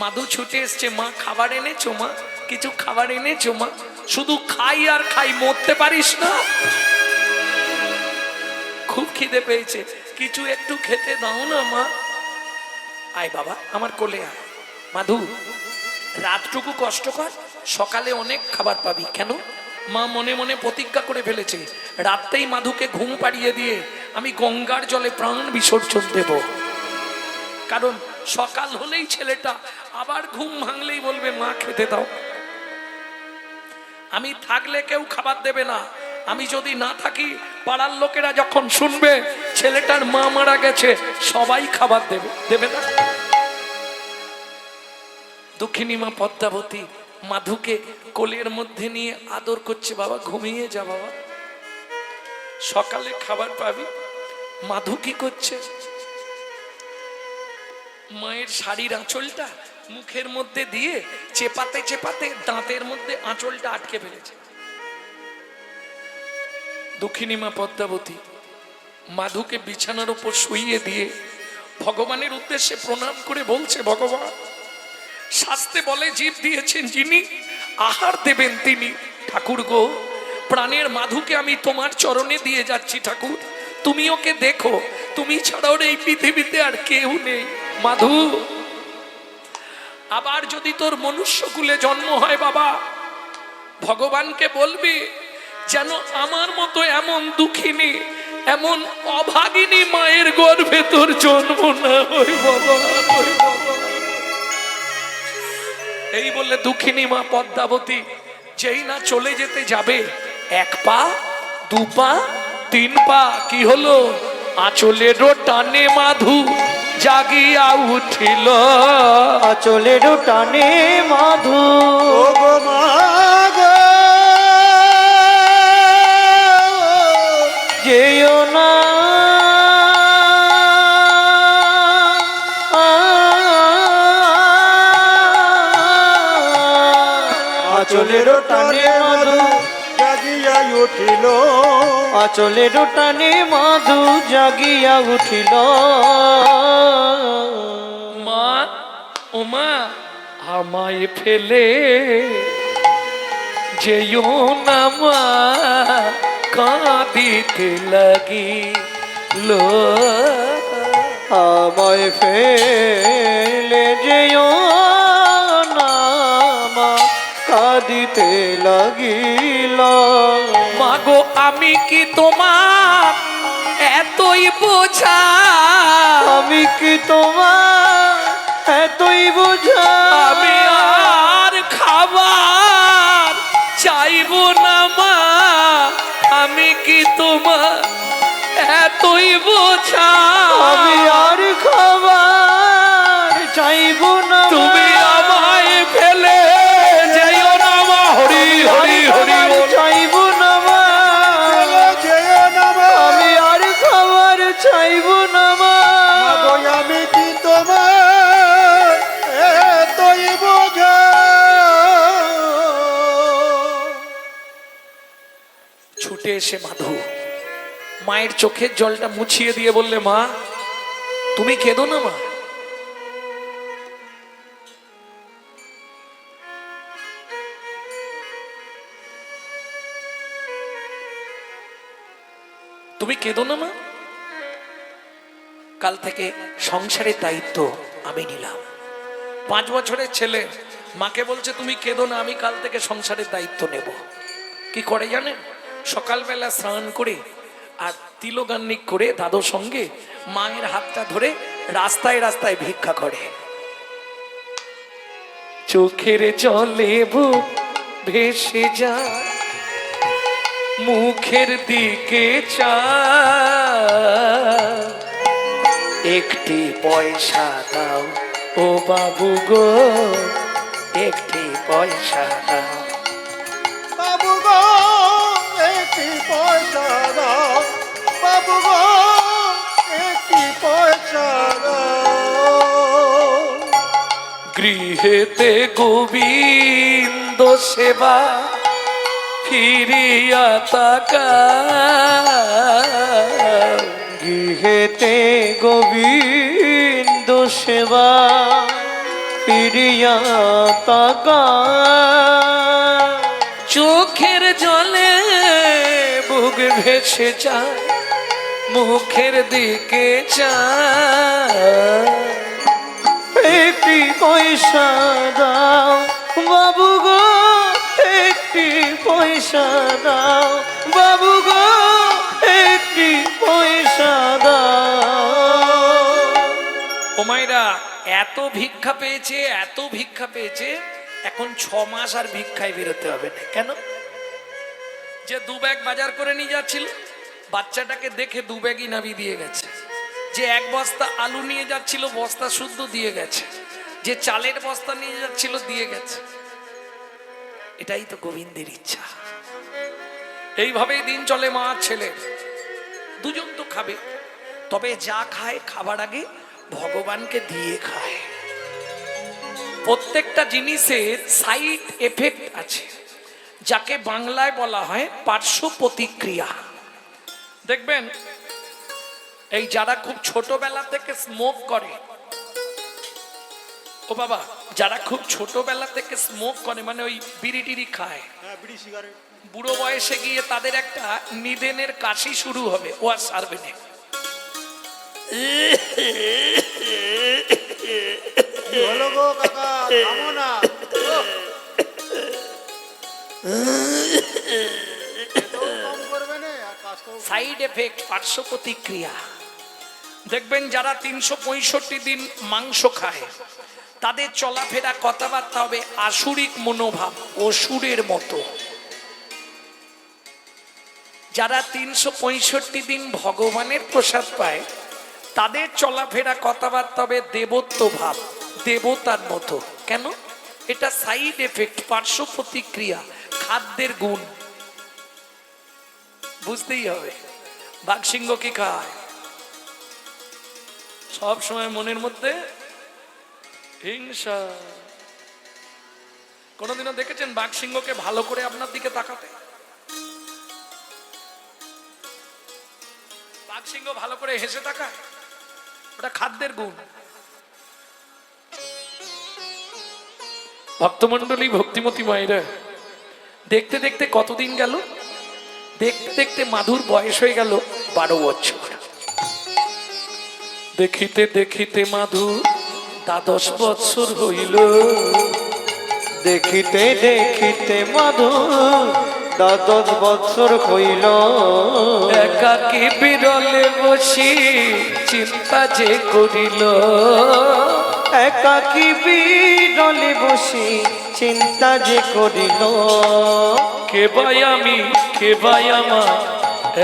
মাধু ছুটে এসছে, মা খাবার এনেছো? মা কিছু খাবার এনেছো? মা শুধু খাই আর খাই, মরতে পারিস না? খুব খিদে পেয়েছে, কিছু একটু খেতে দাও না মা। আয় বাবা আমার কোলে আয়। মাধু, রাতটুকু কষ্ট কর, সকালে অনেক খাবার পাবি। কেন? মা মনে মনে প্রতিজ্ঞা করে ফেলেছে, রাতেই মাধুকে ঘুম পাড়িয়ে দিয়ে আমি গঙ্গার জলে প্রাণ বিসর্জন দেব। কারণ সকাল হলেই ছেলেটা আবার ঘুম ভাঙলেই বলবে মা খেতে দাও। আমি থাকলে কেউ খাবার দেবে না, আমি যদি না থাকি পাড়ার লোকেরা যখন শুনবে ছেলেটার মা মারা গেছে, সবাই খাবার দেবে, দেবে না? দক্ষিণী মা পদ্মাবতী মাধুকে কোলের মধ্যে নিয়ে আদর করছে, বাবা ঘুমিয়ে যা বাবা, সকালে খাবার পাবি। মাধু কি করছে? মায়ের শাড়ির আঁচলটা মুখের মধ্যে দিয়ে চেপাতে চেপাতে দাঁতের মধ্যে আঁচলটা আটকে ফেলেছে। দক্ষিণী মা পদ্মাবতী মাধুকে বিছানার উপর শুইয়ে দিয়ে ভগবানের উদ্দেশ্যে প্রণাম করে বলছে, ভগবান, শাস্তে বলে জীব দিয়েছেন যিনি, আহার দেবেন তিনি। ঠাকুর গো, প্রাণের মাধুকে আমি তোমার চরণে দিয়ে যাচ্ছি ঠাকুর, তুমি ওকে দেখো, তুমি ছাড়াও এই পৃথিবীতে আর কেউ নেই। মাধু, আবার যদি তোর মনুষ্যকুলে জন্ম হয় বাবা, ভগবানকে বলবি যেন আমার মতো এমন দুঃখিনী, এমন অভাগিনী মায়ের গর্ভে তোর জন্ম না হয় বাবা। এই বলে দুঃখিনী মা পদ্মাবতী যেই না চলে যেতে যাবে, 1 পা 2 পা 3 পা, কি হলো? আঁচলের টানে মাধু জাগিয়া উঠিল, আঁচলের টানে মাধু। ও গো মা গো, যেও না আঁচলের টানে মাধু জাগিয়া উঠিল, আঁচলের টানে মাধু জাগিয়া উঠিল। মা, ও মা, আমায় ফেলে যেও না মা, কাঁদিতে লাগিল। আমায় ফেলে যেও না মা, কাঁদিতে লাগিল। মাগো, আমি কি তোমার এতই বোঝা? আমি কি তোমার এতই বোঝা? আমি আর খাবার চাইব না মা, আমি কি তোমার এতই বোঝা? আমি আর খাবার চাইব না, তুমি আমায় ফেলে যেও না মা। হরি হরি হরি বল। চাইব না মা, যেও না মা। আমি আর খাবার চাইব না মা। মাগো, আমি কি তোমার এতই বোঝা? ছুটে এসে মাধু মায়ের চোখের জলটা মুছিয়ে দিয়ে বললে, মা তুমি কেঁদো না মা। তুমি কেঁদো না মা, কাল থেকে সংসারের দায়িত্ব আমি নিলাম। 5 বছরের ছেলে মাকে বলছে তুমি কেঁদো না, আমি কাল থেকে সংসারের দায়িত্ব নেব। কি করে জানেন? সকালবেলা স্নান করে আর তিলগান্নিক করে দাদুর সঙ্গে মায়ের হাতটা ধরে রাস্তায় রাস্তায় ভিক্ষা করে। চোখের জলে বুক ভেসে যায়, মুখের দিকে চায়, একটি পয়সা দাও ও বাবু গো, একটি পয়সা দাও। বাবু গো একটি পয়সা দাও, বাবু গো একটি পয়সা দাও। গৃহেতে গোবিন্দ সেবা ফিরিয়া তাকাও, গৃহেতে গোবিন্দ সেবা ফিরিয়া তাকা। চোখের জলে বুক ভেসে যায়, মুখের দিকে চায়, একটি পয়সা দাও বাবু গো, একটি পয়সা দাও বাবু গো, একটি পয়সা দাও। ও মায়েরা, এত ভিক্ষা পেয়েছে, এত ভিক্ষা পেয়েছে, এখন 6 মাস আর ভিক্ষায় বেরোতে হবে না। কেন? যে 2 ব্যাগ বাজার করে নিয়ে যাচ্ছিল, বাচ্চাটাকে দেখে 2 ব্যাগই নাবি দিয়ে গেছে। যে 1 বস্তা আলু নিয়ে যাচ্ছিল, বস্তা শুদ্ধ দিয়ে গেছে। যে চালের বস্তা নিয়ে যাচ্ছিল, দিয়ে গেছে। এটাই তো গোবিন্দের ইচ্ছা। এইভাবেই দিন চলে মা আর ছেলে, দুজন তো খাবে, তবে যা খায় খাবার আগে ভগবানকে দিয়ে খায়। প্রত্যেকটা জিনিসের সাইড এফেক্ট আছে, যাকে বাংলায় বলা হয় পার্শ্ব প্রতিক্রিয়া। দেখবেন এই যারা খুব ছোটবেলা থেকে স্মোক করে, ও বাবা, যারা খুব ছোটবেলা থেকে স্মোক করে, মানে ওই বিড়ি টিড়ি খায়, হ্যাঁ, বিড়ি সিগারেট। বুড়ো বয়সে গিয়ে তাদের একটা নিদেনের কাশি শুরু হবে, ও আর সারবে না। কি হলো গো কাকা, থামো না। এটাও কম করবে না, আর কাজটাও সাইড এফেক্ট, পার্শ্ব প্রতিক্রিয়া। দেখবেন যারা 365 দিন মাংস খায়, তাদের চলাফেরা কথাবার্তা হবে আসুরিক মনোভাব, অসুরের মতো। যারা 365 দিন ভগবানের প্রসাদ পায়, তাদের চলাফেরা কথাবার্তা হবে দেবত্ব ভাব, দেবতার মতো। কেন? এটা সাইড এফেক্ট, পার্শ্ব প্রতিক্রিয়া, খাদ্যের গুণ। বুঝতেই হবে। বাঘসিংহ কি খায়? সব সময় মনের মধ্যে হিংসা। কোনদিনও দেখেছেন বাঘসিংহকে ভালো করে আপনার দিকে তাকাতে? বাঘসিংহ ভালো করে হেসে তাকায়? ওটা খাদ্যের গুণ। ভক্তমন্ডলী, ভক্তিমতী মায়েরা, দেখতে দেখতে কতদিন গেল? দেখতে দেখতে মাধুর বয়স হয়ে গেল 12 বছর। দেখিতে দেখিতে মাধু 12 বছর হইল। দেখিতে দেখিতে মাধু 12 বছর হইল। একাকী বিরলে বসি চিন্তা যে করিল। একাকী বিরলে বসি চিন্তা যে করিল। কে ভাই আমি, কে ভাই আমার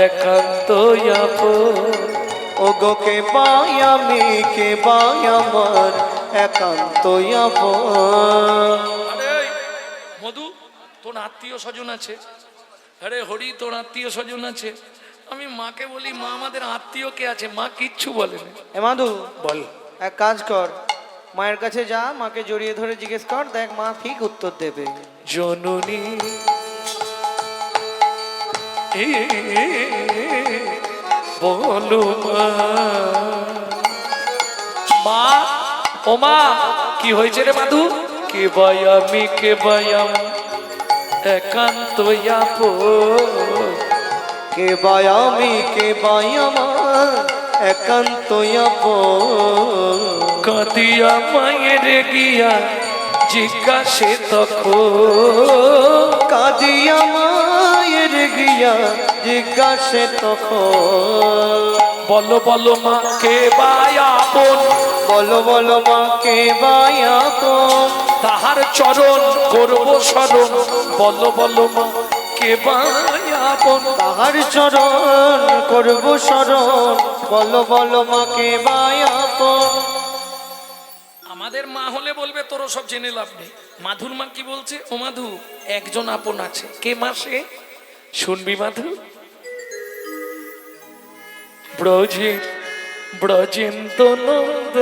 একান্ত আপন। ওগো কে ভাই আমি, কে ভাই আমার একান্ত আপন। আরে মধু, তোর আত্মীয় স্বজন আছে। আরে হরি, তোর আত্মীয় স্বজন আছে। আমি মাকে বলি, মা আমাদের আত্মীয় কে আছে? মা কিচ্ছু বলেনি। এ মাধু, বল। এক কাজ কর, মায়ের কাছে যা, মাকে জড়িয়ে ধরে জিজ্ঞেস কর, দেখ মা ঠিক উত্তর দেবে। জননী বলো মা, ও মা, কি হয়েছে রে মাধু? কে ভাই আমি, কে ভাই আমি একান্ত আপন। কে বাই আমি কে বাই আমার একান্ত আপন। কাঁদিয়া মায়ের গিয়া জিজ্ঞাসে তখন, কাঁদিয়া মায়ের গিয়া জিজ্ঞাসে তখন, বলো বলো মা কে বাই আপন, বলো বলো মা কে বাই আপন। তাহার চরণ করব শরণ, বলো বলো মা কে বাই আপন। তাহার চরণ করব শরণ, বলো বলো মা কে বাই আপন। আমাদের মা হলে বলবে তোর সব জেনে লাভ নেই। মাধুর মা কি বলছে? ও মাধু, একজন আপন আছে। কে মা সে? শুনবি মাধু। ব্রজেন্দ্র নন্দ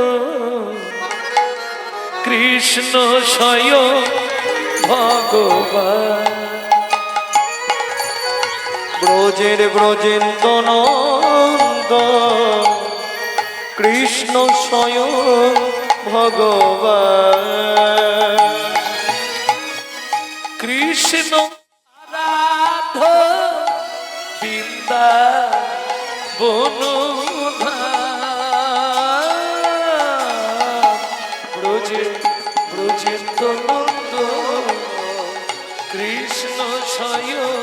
কৃষ্ণ স্বয়ং ভগবান। ব্রজেন্দ্র নন্দ কৃষ্ণ স্বয়ং ভগবান। কৃষ্ণ রাধ বৃন্দা ব্রজেন্দ্র নন্দ কৃষ্ণ স্বয়ং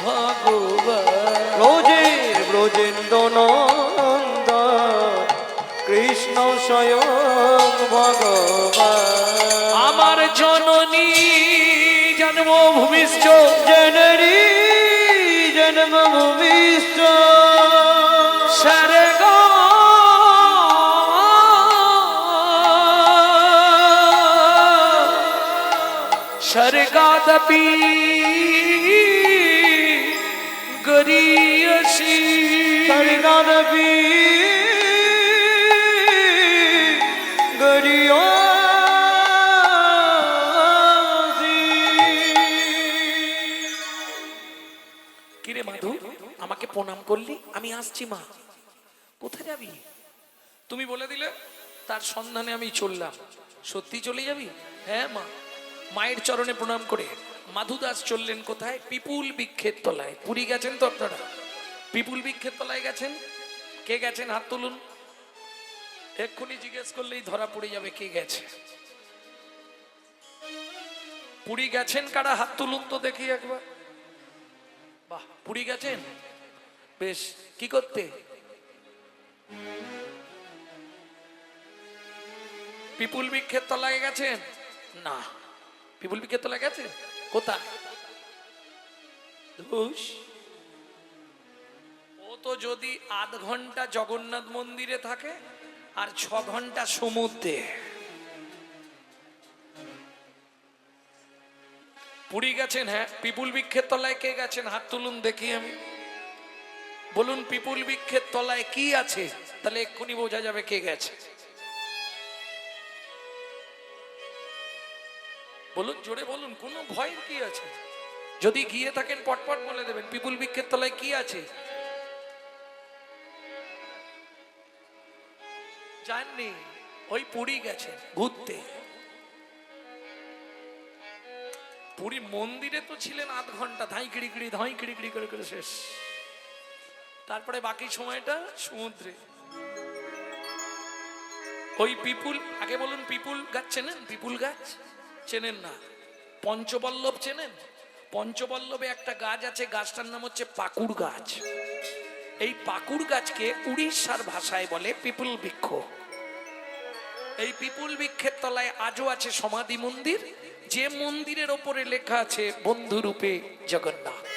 ভগবান। ব্রজেন্দ্র নন্দ কৃষ্ণ স্বয়ং ভগবান। আমার জননী জন্মভূমিষ্ঠ, জননী জন্মভূমিষ্ঠ, স্বর্গ স্বর্গাদপি গরীয়সী। স্বর্গাদপি গরীয়সী। কিরে মাধু, আমাকে প্রণাম করলি, আমি আসছি মা। কোথায় যাবি? তুমি বলে দিলে, তার সন্ধানে আমি চললাম। সত্যি চলে যাবি? হ্যাঁ মা। মায়ের চরণে প্রণাম করে মাধু দাস চললেন কোথায়? পিপুল বৃক্ষের তলায়। পুরী গেছেন তো আপনারা? পিপুল বৃক্ষের তলায় গেছেন? কে গেছেন হাত তুলুন। এক্ষুনি জিজ্ঞেস করলেই ধরা পড়ে যাবে কে গেছে। পুরী গেছেন কারা? হাত তুলুন তো দেখি একবার। বাহ, পুরী গেছেন, বেশ। কি করতে? পিপুল বৃক্ষের তলায় গেছেন? না। পিপুল বৃক্ষের তলায় গেছেন? কোথায়? ধুস, ও তো যদি আধ ঘন্টা জগন্নাথ মন্দিরে থাকে আর 6 ঘন্টা সমুদ্রে। পুরী গেছেন? হ্যাঁ। পিপুল বৃক্ষের তলায় কে গেছেন? হাত তুলুন দেখি আমি। বলুন পিপুল বৃক্ষের তলায় কি আছে, তাহলে এক্ষুনি বোঝা যাবে কে গেছে। বলুন, জোরে বলুন, কোনো ভয়ের কি আছে? যদি গিয়ে থাকেন পটপট বলে দেবেন পিপুল বৃক্ষের তলায় কি আছে। জাননি, ওই পুরী গেছেন ঘুরতে। পুরী মন্দিরে তো ছিলেন আধ ঘন্টা, ধাই কিড়ি করে শেষ। তারপরে বাকি সময়টা সমুদ্রে। ওই পিপুল, আগে বলুন পিপুল গাছ চেনেন? পিপুল গাছ চেনেন না? পঞ্চবল্লভ চেনেন? পঞ্চবল্লভে একটা গাছ আছে, গাছটার নাম হচ্ছে পাকুড় গাছ। এই পাকুড় গাছকে উড়িষ্যার ভাষায় বলে পিপুল বৃক্ষ। এই পিপুল বৃক্ষের তলায় আজও আছে সমাধি মন্দির, যে মন্দিরের ওপরে লেখা আছে বন্ধুরূপে জগন্নাথ।